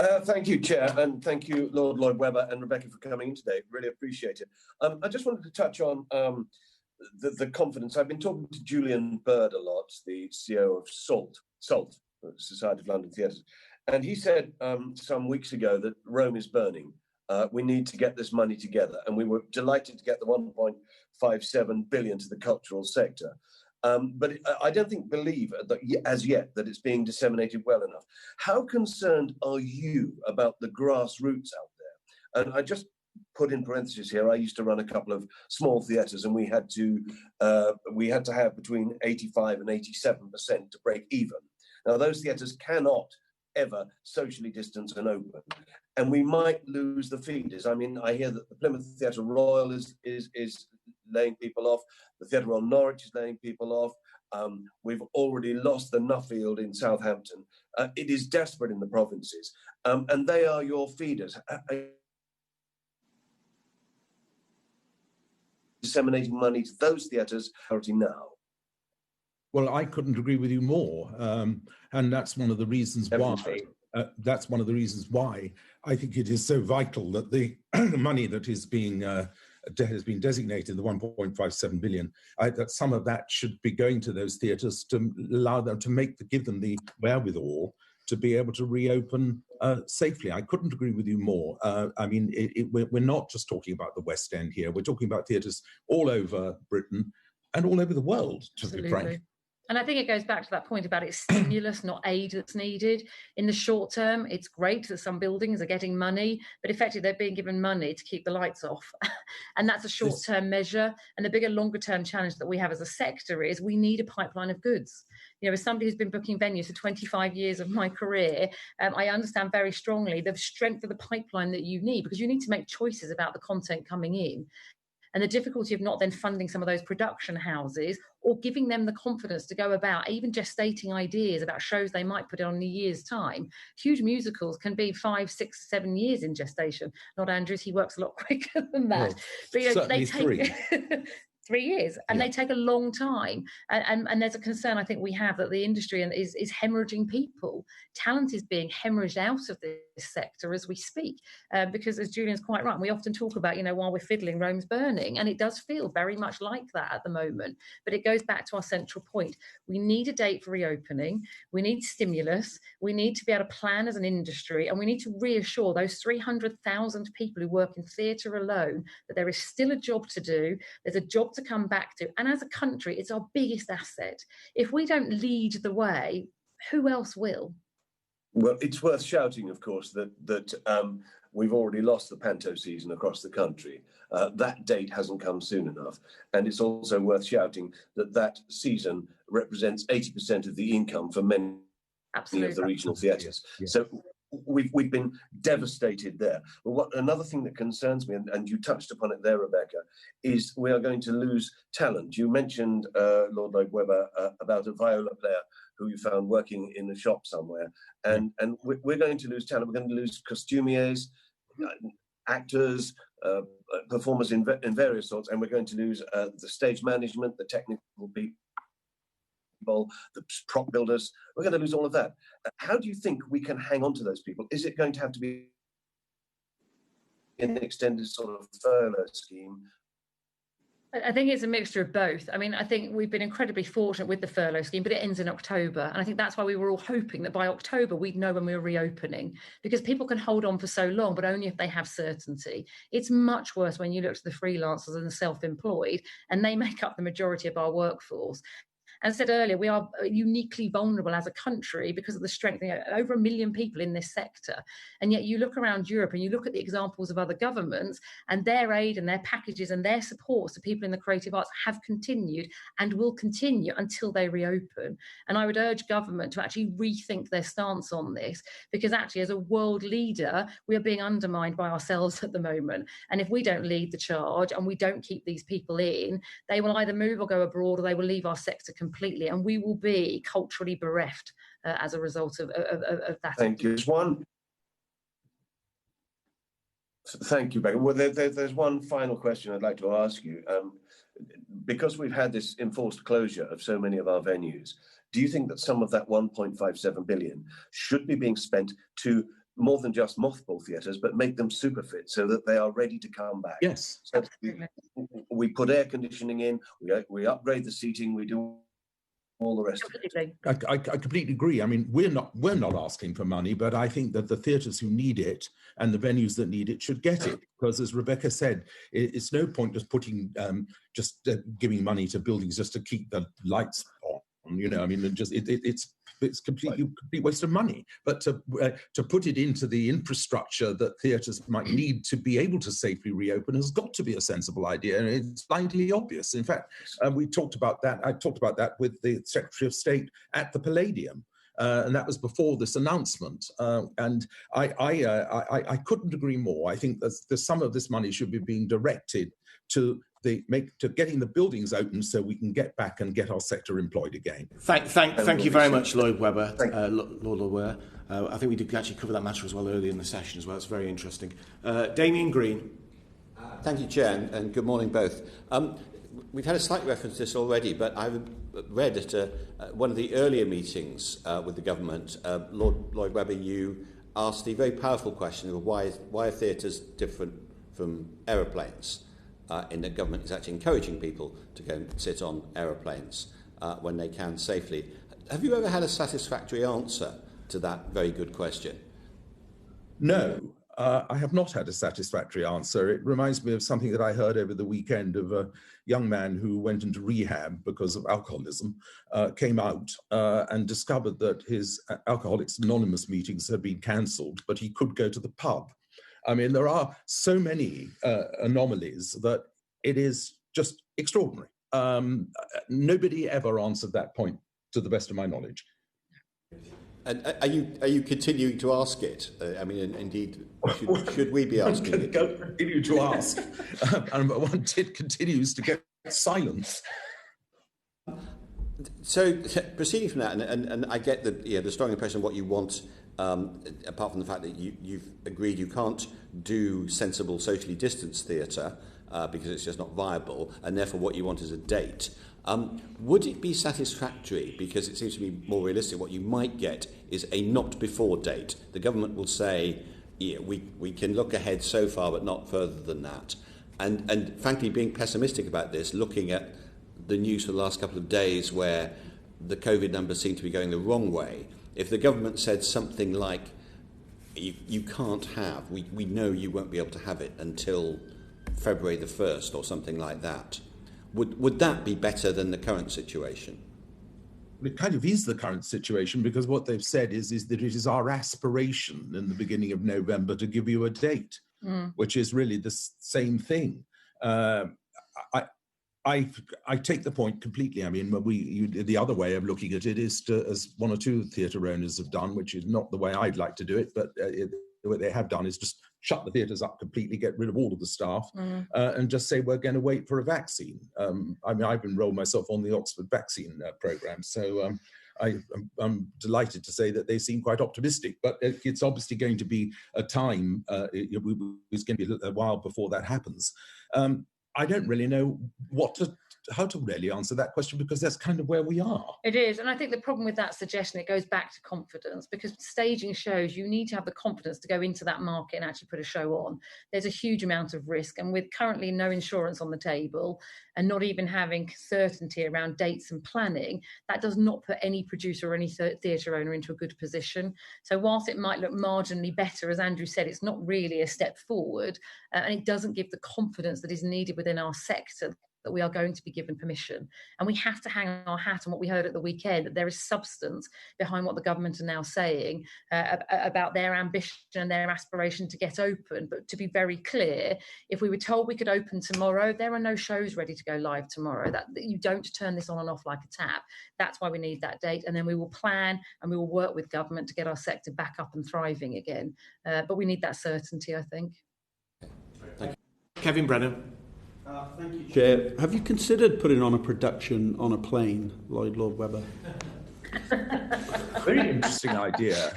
Thank you, Chair, and thank you, Lord Lloyd Webber and Rebecca, for coming in today. Really appreciate it. I just wanted to touch on the confidence. I've been talking to Julian Bird a lot, the CEO of SALT, Society of London Theatres, and he said some weeks ago that Rome is burning. We need to get this money together, and we were delighted to get the 1.57 billion to the cultural sector. But I don't believe that as yet that it's being disseminated well enough. How concerned are you about the grassroots out there? And I just put in parentheses here, I used to run a couple of small theatres, and we had to have between 85 and 87% to break even. Now, those theatres cannot ever socially distance and open, and we might lose the feeders. I mean, I hear that the Plymouth Theatre Royal is laying people off. The Theatre Royal Norwich is laying people off. We've already lost the Nuffield in Southampton. It is desperate in the provinces, and they are your feeders. Disseminating money to those theatres now. Well, I couldn't agree with you more, and that's one of the reasons why. That's one of the reasons why I think it is so vital that the money that is being has been designated, the 1.57 billion, that some of that should be going to those theatres to allow them to give them the wherewithal to be able to reopen safely. I couldn't agree with you more. I mean, we're not just talking about the West End here. We're talking about theatres all over Britain and all over the world, to be frank. And I think it goes back to that point about it's stimulus, not aid, that's needed. In the short term, it's great that some buildings are getting money, but effectively they're being given money to keep the lights off. And that's a short-term measure. And the bigger, longer-term challenge that we have as a sector is we need a pipeline of goods. You know, as somebody who's been booking venues for 25 years of my career, I understand very strongly the strength of the pipeline that you need, because you need to make choices about the content coming in. And the difficulty of not then funding some of those production houses or giving them the confidence to go about even gestating ideas about shows they might put on in a year's time. Huge musicals can be 5, 6, 7 years in gestation. Not Andrews, he works a lot quicker than that. Well, but you know, they take 3 years, and they take a long time. And there's a concern I think we have that the industry is hemorrhaging people. Talent is being hemorrhaged out of this this sector as we speak. Because as Julian's quite right, we often talk about, while we're fiddling, Rome's burning. And it does feel very much like that at the moment. But it goes back to our central point. We need a date for reopening. We need stimulus. We need to be able to plan as an industry. And we need to reassure those 300,000 people who work in theatre alone that there is still a job to do. There's a job to come back to. And as a country, it's our biggest asset. If we don't lead the way, who else will? Well, it's worth shouting, of course, that we've already lost the panto season across the country. That date hasn't come soon enough. And it's also worth shouting that season represents 80% of the income for many of the regional theatres. Yes. So we've been devastated there. But another thing that concerns me, and you touched upon it there, Rebecca, is we are going to lose talent. You mentioned, Lord Lloyd Webber, about a viola player who you found working in a shop somewhere. And we're going to lose talent. We're going to lose costumiers, actors, performers in various sorts, and we're going to lose the stage management, the technical people, the prop builders. We're going to lose all of that. How do you think we can hang on to those people? Is it going to have to be an extended sort of furlough scheme? I think it's a mixture of both. I mean, I think we've been incredibly fortunate with the furlough scheme, but it ends in October. And I think that's why we were all hoping that by October, we'd know when we were reopening, because people can hold on for so long, but only if they have certainty. It's much worse when you look to the freelancers and the self-employed, and they make up the majority of our workforce. As I said earlier, we are uniquely vulnerable as a country because of the strength, over 1 million people in this sector. And yet you look around Europe and you look at the examples of other governments, and their aid and their packages and their supports to people in the creative arts have continued and will continue until they reopen. And I would urge government to actually rethink their stance on this, because actually as a world leader, we are being undermined by ourselves at the moment. And if we don't lead the charge and we don't keep these people in, they will either move or go abroad, or they will leave our sector completely, and we will be culturally bereft as a result of that. Thank you. Thank you, Becca. Well, there's one final question I'd like to ask you. Because we've had this enforced closure of so many of our venues, do you think that some of that 1.57 billion should be being spent to more than just mothball theatres, but make them super fit so that they are ready to come back? Yes. So we put air conditioning in, we upgrade the seating, we do all the rest of it. I completely agree. I mean, we're not asking for money, but I think that the theatres who need it and the venues that need it should get it. Because as Rebecca said, it's no point just putting giving money to buildings just to keep the lights on. I mean, it's complete waste of money. But to put it into the infrastructure that theatres might need to be able to safely reopen has got to be a sensible idea, and it's blindly obvious. In fact, we talked about that. I talked about that with the Secretary of State at the Palladium, and that was before this announcement. And I couldn't agree more. I think that some of this money should be being directed to getting the buildings open so we can get back and get our sector employed again. Thank you very much, Lloyd Webber, Lord Webber. I think we did actually cover that matter as well earlier in the session as well. It's very interesting. Damien Green. Thank you, Chair, and good morning both. We've had a slight reference to this already, but I read at one of the earlier meetings with the government, Lord Lloyd Webber, you asked the very powerful question of why are theatres different from aeroplanes? In that government is actually encouraging people to go and sit on aeroplanes when they can safely. Have you ever had a satisfactory answer to that very good question? No, I have not had a satisfactory answer. It reminds me of something that I heard over the weekend of a young man who went into rehab because of alcoholism, came out and discovered that his Alcoholics Anonymous meetings had been cancelled, but he could go to the pub. I mean, there are so many anomalies that it is just extraordinary. Nobody ever answered that point, to the best of my knowledge. And are you continuing to ask it? I mean, indeed, should we be asking it? Continue to ask, and one continues to get silence. So, proceeding from that, and I get the strong impression of what you want. Apart from the fact that you've agreed you can't do sensible socially distanced theatre because it's just not viable, and therefore what you want is a date. Would it be satisfactory, because it seems to be more realistic, what you might get is a not before date. The government will say, yeah, we can look ahead so far but not further than that. And frankly, being pessimistic about this, looking at the news for the last couple of days where the COVID numbers seem to be going the wrong way, if the government said something like, you can't have, we know you won't be able to have it until February the 1st or something like that, would that be better than the current situation? It kind of is the current situation, because what they've said is that it is our aspiration in the beginning of November to give you a date, which is really the same thing. I take the point completely. I mean, the other way of looking at it is to, as one or two theatre owners have done, which is not the way I'd like to do it, but what they have done is just shut the theatres up completely, get rid of all of the staff, and just say we're going to wait for a vaccine. I mean, I've enrolled myself on the Oxford vaccine programme, so I'm delighted to say that they seem quite optimistic, but it's obviously going to be a time, it's going to be a while before that happens. I don't really know how to really answer that question, because that's kind of where we are. It is, and I think the problem with that suggestion, it goes back to confidence, because staging shows, you need to have the confidence to go into that market and actually put a show on. There's a huge amount of risk, and with currently no insurance on the table and not even having certainty around dates and planning, that does not put any producer or any theatre owner into a good position. So whilst it might look marginally better, as Andrew said, it's not really a step forward, and it doesn't give the confidence that is needed within our sector that we are going to be given permission. And we have to hang our hat on what we heard at the weekend, that there is substance behind what the government are now saying about their ambition and their aspiration to get open. But to be very clear, if we were told we could open tomorrow, there are no shows ready to go live tomorrow. That you don't turn this on and off like a tap. That's why we need that date. And then we will plan and we will work with government to get our sector back up and thriving again. But we need that certainty, I think. Thank you. Kevin Brennan. Thank you, Chair. Have you considered putting on a production on a plane, Lord Webber? Very interesting idea.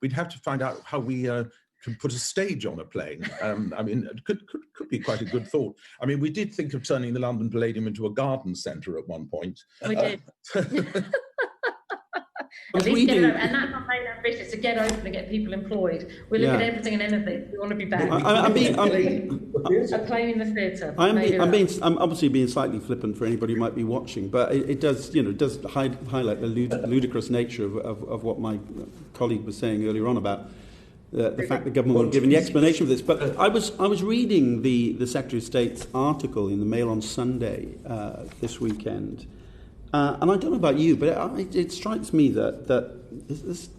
We'd have to find out how we can put a stage on a plane. I mean, it could be quite a good thought. I mean, we did think of turning the London Palladium into a garden centre at one point. We did. At least get it open. And that's our main ambition, to get open and get people employed. We look at everything and anything. We want to be back. A plane in the theatre. I'm obviously being slightly flippant for anybody who might be watching, but it does highlight the ludicrous nature of what my colleague was saying earlier on about the fact the government won't give any explanation for this. But I was reading the Secretary of State's article in the Mail on Sunday this weekend. And I don't know about you, but it strikes me that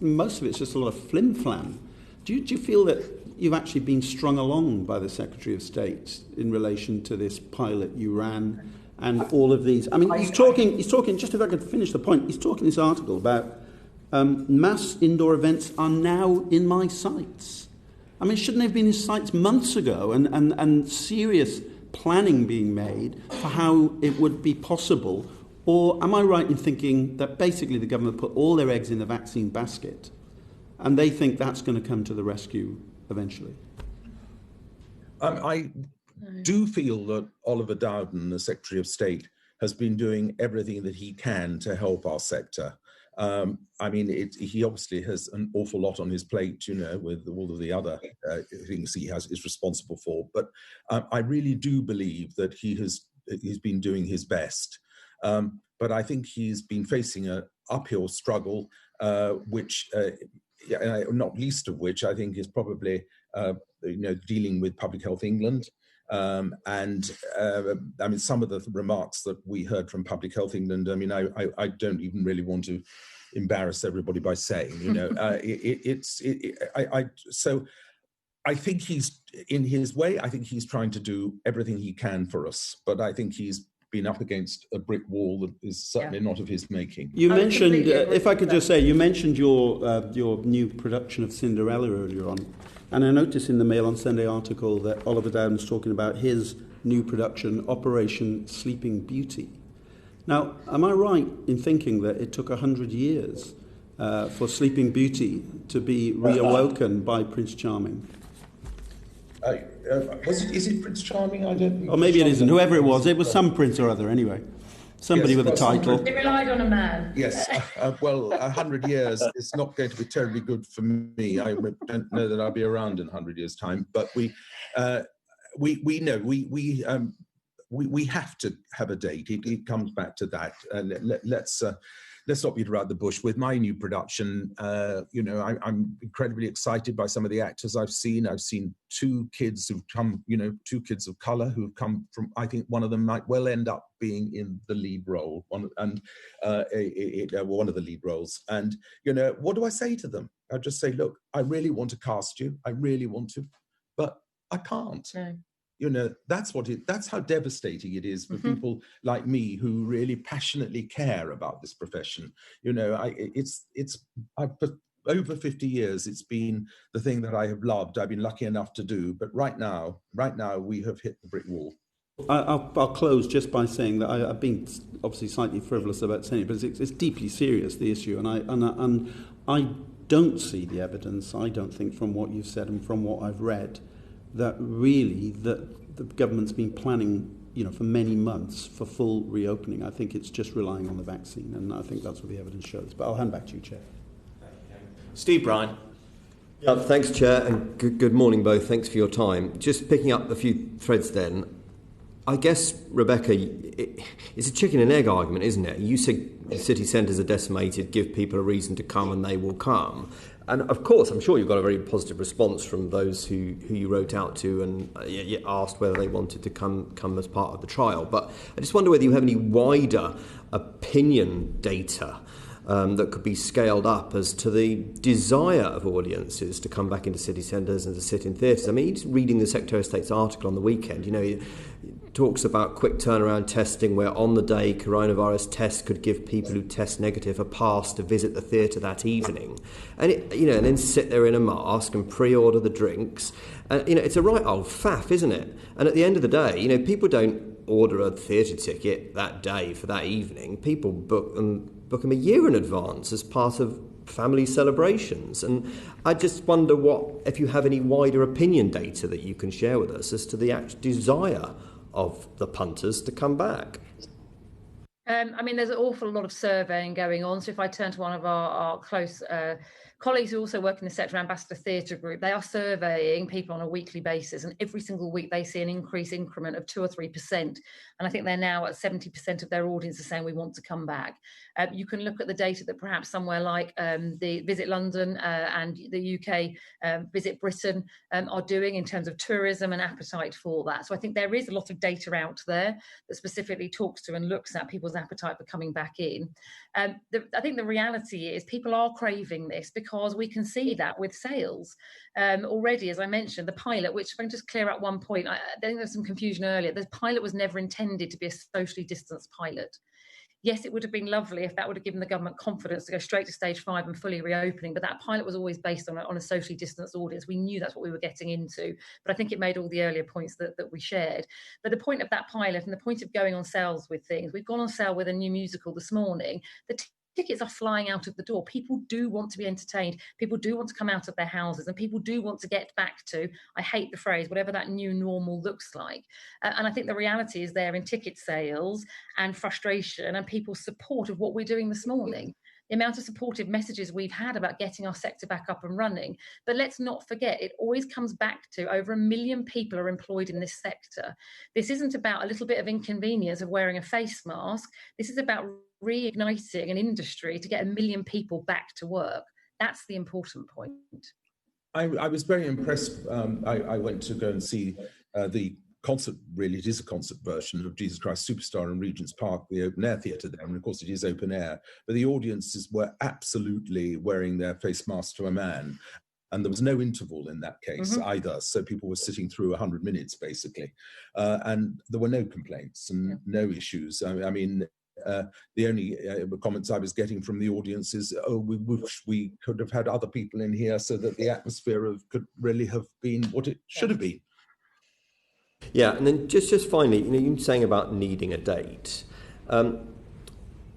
most of it's just a lot of flim-flam. Do you feel that you've actually been strung along by the Secretary of State in relation to this pilot you ran and all of these? I mean, he's talking, just if I could finish the point, he's talking in this article about mass indoor events are now in my sights. I mean, shouldn't they have been in sights months ago and serious planning being made for how it would be possible? Or am I right in thinking that basically the government put all their eggs in the vaccine basket and they think that's going to come to the rescue eventually? I do feel that Oliver Dowden, the Secretary of State, has been doing everything that he can to help our sector. I mean, he obviously has an awful lot on his plate, you know, with all of the other things he is responsible for. But I really do believe that he's been doing his best. But I think he's been facing an uphill struggle, which, not least of which, I think is probably, dealing with Public Health England. I mean, some of the remarks that we heard from Public Health England, I mean, I don't even really want to embarrass everybody by saying, you know, so I think he's, in his way, I think he's trying to do everything he can for us, but I think he's been up against a brick wall that is certainly not of his making. You mentioned, if I could just say, you mentioned your new production of Cinderella earlier on, and I noticed in the Mail on Sunday article that Oliver Dowden's talking about his new production, Operation Sleeping Beauty. Now, am I right in thinking that it took 100 years for Sleeping Beauty to be reawoken by Prince Charming? Is it Prince Charming? I don't know. Or maybe it isn't. Whoever it was some prince or other anyway. Somebody with a title. They relied on a man. Yes, well, 100 years is not going to be terribly good for me. I don't know that I'll be around in 100 years' time, but we know we have to have a date. It comes back to that. Let's not beat around the bush. With my new production, I'm incredibly excited by some of the actors I've seen. I've seen two kids of colour who've come from, I think one of them might well end up being in the lead role, one of the lead roles. And, what do I say to them? I just say, look, I really want to cast you. I really want to, but I can't. No. That's how devastating it is for people like me who really passionately care about this profession. For over 50 years, it's been the thing that I have loved. I've been lucky enough to do, but right now, we have hit the brick wall. I'll close just by saying that I've been obviously slightly frivolous about saying it, but it's deeply serious, the issue, and I don't see the evidence. I don't think, from what you've said and from what I've read, that really that the government's been planning, for many months for full reopening. I think it's just relying on the vaccine, and I think that's what the evidence shows. But I'll hand back to you, Chair. Steve Bryan. Thanks, Chair, and good morning both. Thanks for your time. Just picking up a few threads then. I guess, Rebecca, it's a chicken and egg argument, isn't it? You say the city centres are decimated, give people a reason to come and they will come. And of course, I'm sure you've got a very positive response from those who you wrote out to and asked whether they wanted to come as part of the trial. But I just wonder whether you have any wider opinion data that could be scaled up as to the desire of audiences to come back into city centres and to sit in theatres. I mean, just reading the Secretary of State's article on the weekend, it talks about quick turnaround testing where on the day coronavirus tests could give people who test negative a pass to visit the theatre that evening. And, and then sit there in a mask and pre-order the drinks. And, it's a right old faff, isn't it? And at the end of the day, people don't order a theatre ticket that day for that evening. People book them a year in advance as part of family celebrations. And I just wonder if you have any wider opinion data that you can share with us as to the actual desire of the punters to come back. There's an awful lot of surveying going on. So if I turn to one of our close colleagues who also work in the sector, Ambassador Theatre Group, they are surveying people on a weekly basis, and every single week they see an increment of 2 or 3%. And I think they're now at 70% of their audience are saying we want to come back. You can look at the data that perhaps somewhere like the Visit London and the UK Visit Britain are doing in terms of tourism and appetite for that. So I think there is a lot of data out there that specifically talks to and looks at people's appetite for coming back in. I think the reality is people are craving this because we can see that with sales. Already, as I mentioned, the pilot, which if I can just clear up one point, I think there was some confusion earlier, the pilot was never intended to be a socially distanced pilot. Yes, it would have been lovely if that would have given the government confidence to go straight to stage 5 and fully reopening, but that pilot was always based on a socially distanced audience. We knew that's what we were getting into, but I think it made all the earlier points that we shared. But the point of that pilot and the point of going on sales with things, we've gone on sale with a new musical this morning. The tickets are flying out of the door. People do want to be entertained. People do want to come out of their houses, and people do want to get back to, I hate the phrase, whatever that new normal looks like. And I think the reality is there in ticket sales and frustration and people's support of what we're doing this morning. The amount of supportive messages we've had about getting our sector back up and running. But let's not forget, it always comes back to over 1 million people are employed in this sector. This isn't about a little bit of inconvenience of wearing a face mask. This is about reigniting an industry to get 1 million people back to work. That's the important point. I was very impressed. I went to go and see the concert, really it is a concert version of Jesus Christ Superstar in Regent's Park, the open air theatre there, and of course it is open air, but the audiences were absolutely wearing their face masks to a man. And there was no interval in that case either. So people were sitting through 100 minutes basically. And there were no complaints and no issues. The only comments I was getting from the audience is, we wish we could have had other people in here so that the atmosphere could really have been what it should have been. Yeah, and then just finally, you're saying about needing a date.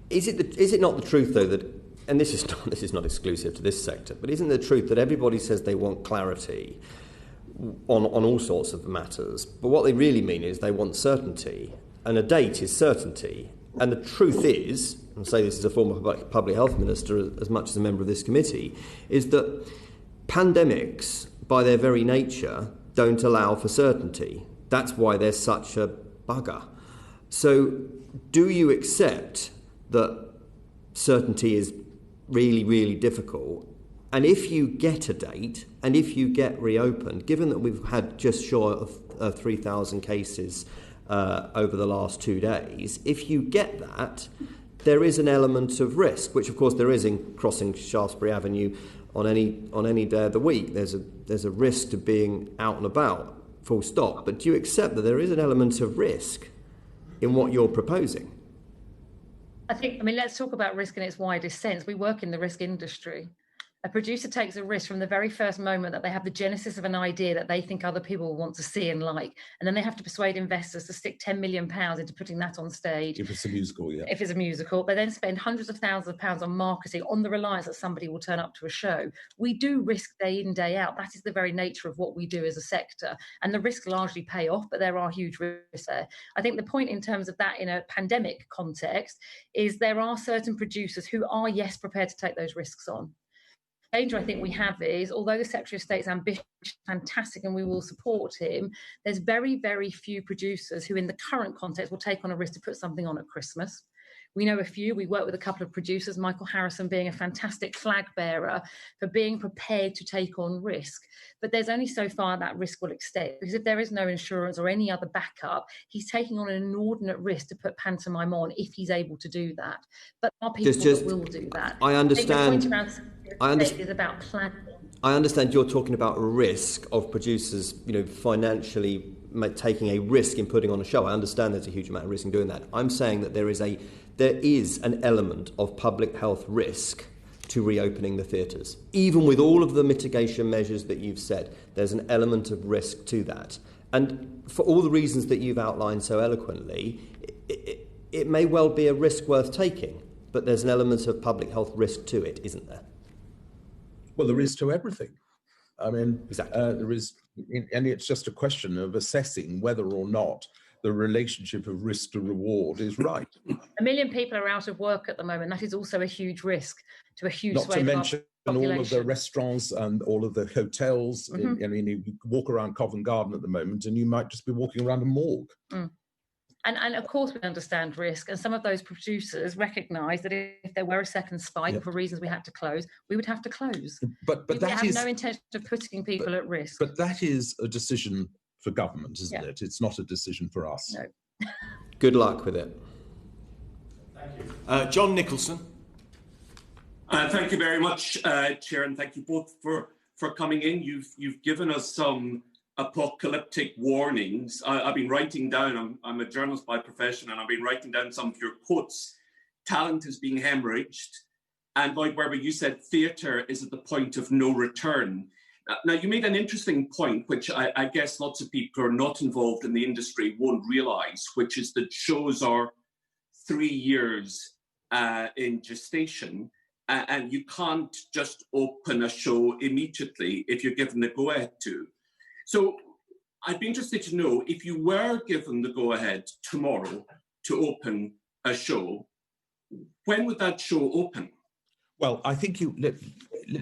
Is it not the truth though that, and this is not exclusive to this sector, but isn't the truth that everybody says they want clarity on all sorts of matters, but what they really mean is they want certainty, and a date is certainty. And the truth is, and I say this as a former public health minister as much as a member of this committee, is that pandemics, by their very nature, don't allow for certainty. That's why they're such a bugger. So do you accept that certainty is really, really difficult? And if you get a date, and if you get reopened, given that we've had just short of 3,000 cases over the last 2 days, if you get that, there is an element of risk, which of course there is in crossing Shaftesbury Avenue on any day of the week. There's a risk to being out and about, full stop. But do you accept that there is an element of risk in what you're proposing? I mean, let's talk about risk in its widest sense. We work in the risk industry. A producer takes a risk from the very first moment that they have the genesis of an idea that they think other people want to see and like. And then they have to persuade investors to stick £10 million into putting that on stage. If it's a musical, yeah. If it's a musical, they then spend hundreds of thousands of pounds on marketing on the reliance that somebody will turn up to a show. We do risk day in, day out. That is the very nature of what we do as a sector. And the risks largely pay off, but there are huge risks there. I think the point in terms of that in a pandemic context is there are certain producers who are, yes, prepared to take those risks on. The danger I think we have is, although the Secretary of State's ambition is fantastic and we will support him, there's very, very few producers who in the current context will take on a risk to put something on at Christmas. We know a few. We work with a couple of producers, Michael Harrison being a fantastic flag bearer for being prepared to take on risk. But there's only so far that risk will extend, because if there is no insurance or any other backup, he's taking on an inordinate risk to put pantomime on if he's able to do that. But there are people that will do that. I understand. I understand. Is about planning. I understand you're talking about a risk of producers, financially taking a risk in putting on a show. I understand there's a huge amount of risk in doing that. I'm saying that there is an element of public health risk to reopening the theatres. Even with all of the mitigation measures that you've said, there's an element of risk to that. And for all the reasons that you've outlined so eloquently, it may well be a risk worth taking, but there's an element of public health risk to it, isn't there? Well, there is to everything. I mean, exactly. There is, and it's just a question of assessing whether or not the relationship of risk to reward is right. 1 million people are out of work at the moment. That is also a huge risk to a huge Not swathe to mention of our all of the restaurants and all of the hotels. Mm-hmm. I mean, you walk around Covent Garden at the moment and you might just be walking around a morgue. Mm. And of course we understand risk, and some of those producers recognise that if there were a second spike for reasons we had to close, we would have to close. But we that have no intention of putting people at risk. But that is a decision for government, isn't it? It's not a decision for us. No. Good luck with it. Thank you. John Nicholson. Thank you very much, Chair, and thank you both for coming in. You've given us some apocalyptic warnings. I've been writing down, I'm a journalist by profession, and I've been writing down some of your quotes. Talent is being hemorrhaged. And Lloyd Webber, you said theatre is at the point of no return. Now, you made an interesting point, which I guess lots of people who are not involved in the industry won't realise, which is that shows are 3 years in gestation, and you can't just open a show immediately if you're given the go-ahead to. So I'd be interested to know, if you were given the go-ahead tomorrow to open a show, when would that show open? Well, I think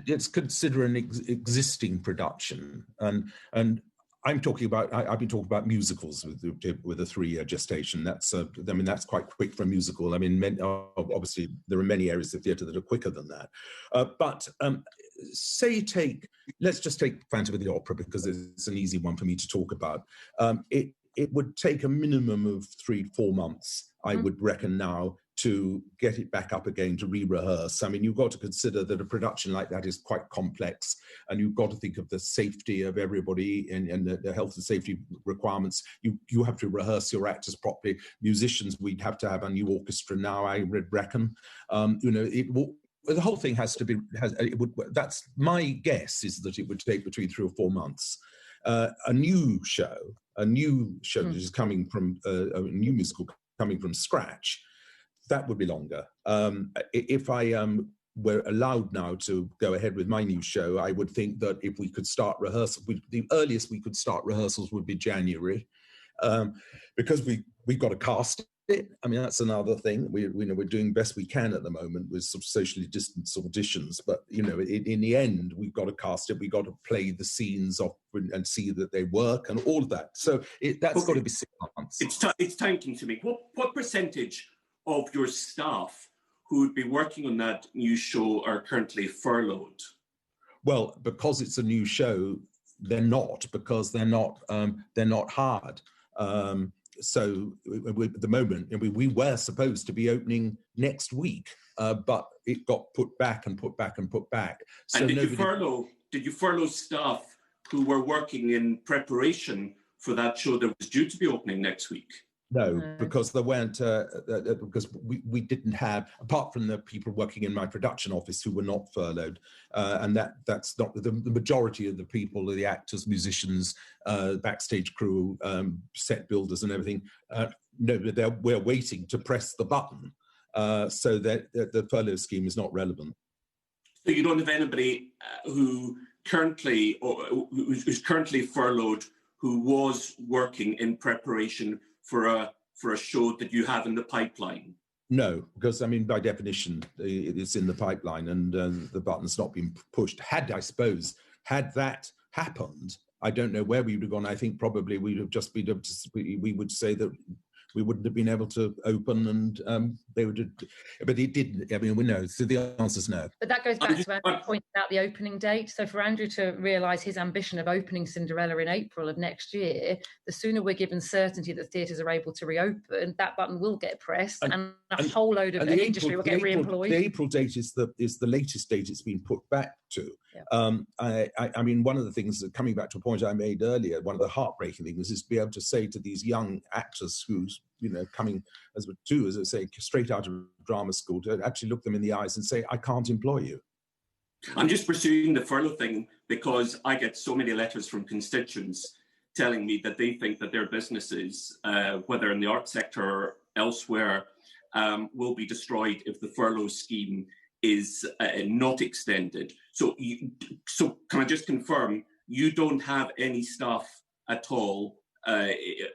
let's consider an existing production, and I'm talking about. I've been talking about musicals with a 3-year gestation. That's that's quite quick for a musical. I mean, obviously there are many areas of theatre that are quicker than that. But let's just take Phantom of the Opera, because it's an easy one for me to talk about. It would take a minimum of 3-4 months, I would reckon now, to get it back up again, to re-rehearse. I mean, you've got to consider that a production like that is quite complex, and you've got to think of the safety of everybody and the health and safety requirements. You have to rehearse your actors properly. Musicians, we'd have to have a new orchestra now, I would reckon. The whole thing has to be, that's my guess, is that it would take between 3 or 4 months. A new show that is coming from, a new musical coming from scratch, that would be longer. If I were allowed now to go ahead with my new show, I would think that if we could start rehearsal, the earliest we could start rehearsals would be January, because we've got a cast it. I mean, that's another thing. We're doing best we can at the moment with sort of socially distanced auditions, but in the end, we've got to cast it. We've got to play the scenes off and see that they work and all of that. So that's got to be 6 months. It's time to me. What percentage of your staff who would be working on that new show are currently furloughed? Well, because it's a new show, they're not, because they're not hard. So at the moment, we were supposed to be opening next week, but it got put back and put back and put back. So and did you furlough staff who were working in preparation for that show that was due to be opening next week? No, because there weren't, because we didn't have, apart from the people working in my production office who were not furloughed, and that's not the majority of the people, the actors, musicians, backstage crew, set builders and everything. No, we're waiting to press the button, so that the furlough scheme is not relevant. So you don't have anybody who's currently furloughed who was working in preparation for a show that you have in the pipeline? No, because I mean, by definition, it's in the pipeline and the button's not been pushed. Had that happened, I don't know where we would have gone. I think probably we would say that we wouldn't have been able to open, and they would, but it didn't. I mean, we know. So the answer is no. But that goes back to Andrew's point about the opening date. So for Andrew to realise his ambition of opening Cinderella in April of next year, the sooner we're given certainty that theatres are able to reopen, that button will get pressed, and a whole load of the industry will get re-employed. The April date is the latest date it's been put back to. Yeah. I mean, one of the things that, coming back to a point I made earlier, one of the heartbreaking things is to be able to say to these young actors who's coming as I say, straight out of drama school, to actually look them in the eyes and say, I can't employ you. I'm just pursuing the furlough thing because I get so many letters from constituents telling me that they think that their businesses, whether in the arts sector or elsewhere, will be destroyed if the furlough scheme is not extended. So can I just confirm, you don't have any staff at all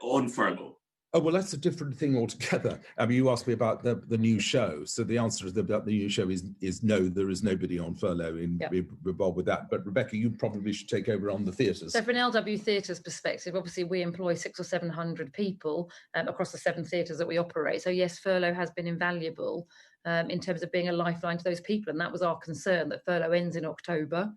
on furlough? Oh, well, that's a different thing altogether. I mean, you asked me about the new show. So the answer is about the new show is no, there is nobody on furlough involved with that. But Rebecca, you probably should take over on the theatres. So from an LW Theatres perspective, obviously we employ 600 or 700 people across the 7 theatres that we operate. So yes, furlough has been invaluable in terms of being a lifeline to those people. And that was our concern, that furlough ends in October.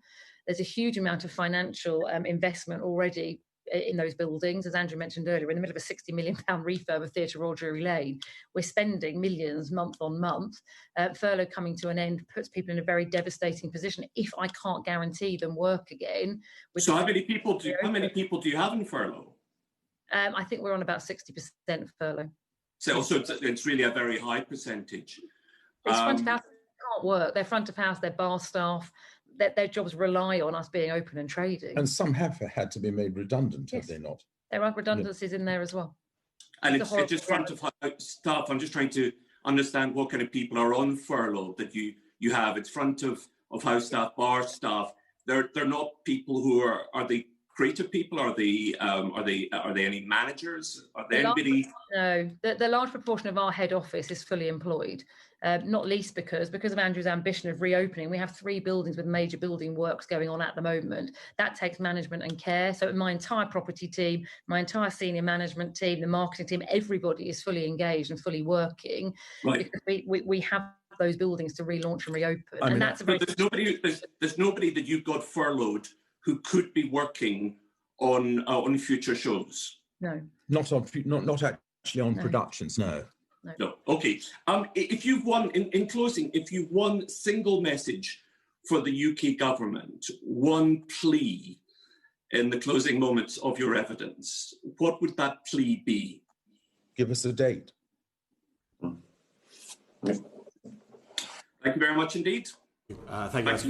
There's a huge amount of financial investment already in those buildings. As Andrew mentioned earlier, we're in the middle of a £60 million refurb of Theatre Royal Drury Lane. We're spending millions month on month. Furlough coming to an end puts people in a very devastating position if I can't guarantee them work again. So how many people do you have in furlough? I think we're on about 60% of furlough. So it's really a very high percentage. It's front of house, they can't work. They're front of house, they're bar staff. Their jobs rely on us being open and trading. And some have had to be made redundant, yes. Have they not? There are redundancies in there as well. And it's just front of house staff. I'm just trying to understand what kind of people are on furlough that you have. It's front of house staff, bar staff. They're not people who are they creative people? Are they any managers? Are they anybody? No, the large proportion of our head office is fully employed. Not least because of Andrew's ambition of reopening, we have 3 buildings with major building works going on at the moment. That takes management and care. So my entire property team, my entire senior management team, the marketing team, everybody is fully engaged and fully working. Right. Because we have those buildings to relaunch and reopen. And that's a very there's nobody that you've got furloughed who could be working on future shows. No. Not actually on productions, no. No. Okay. If you've won, in closing, if you've one single message for the UK government, one plea in the closing moments of your evidence, what would that plea be? Give us a date. Thank you very much indeed. Thank you.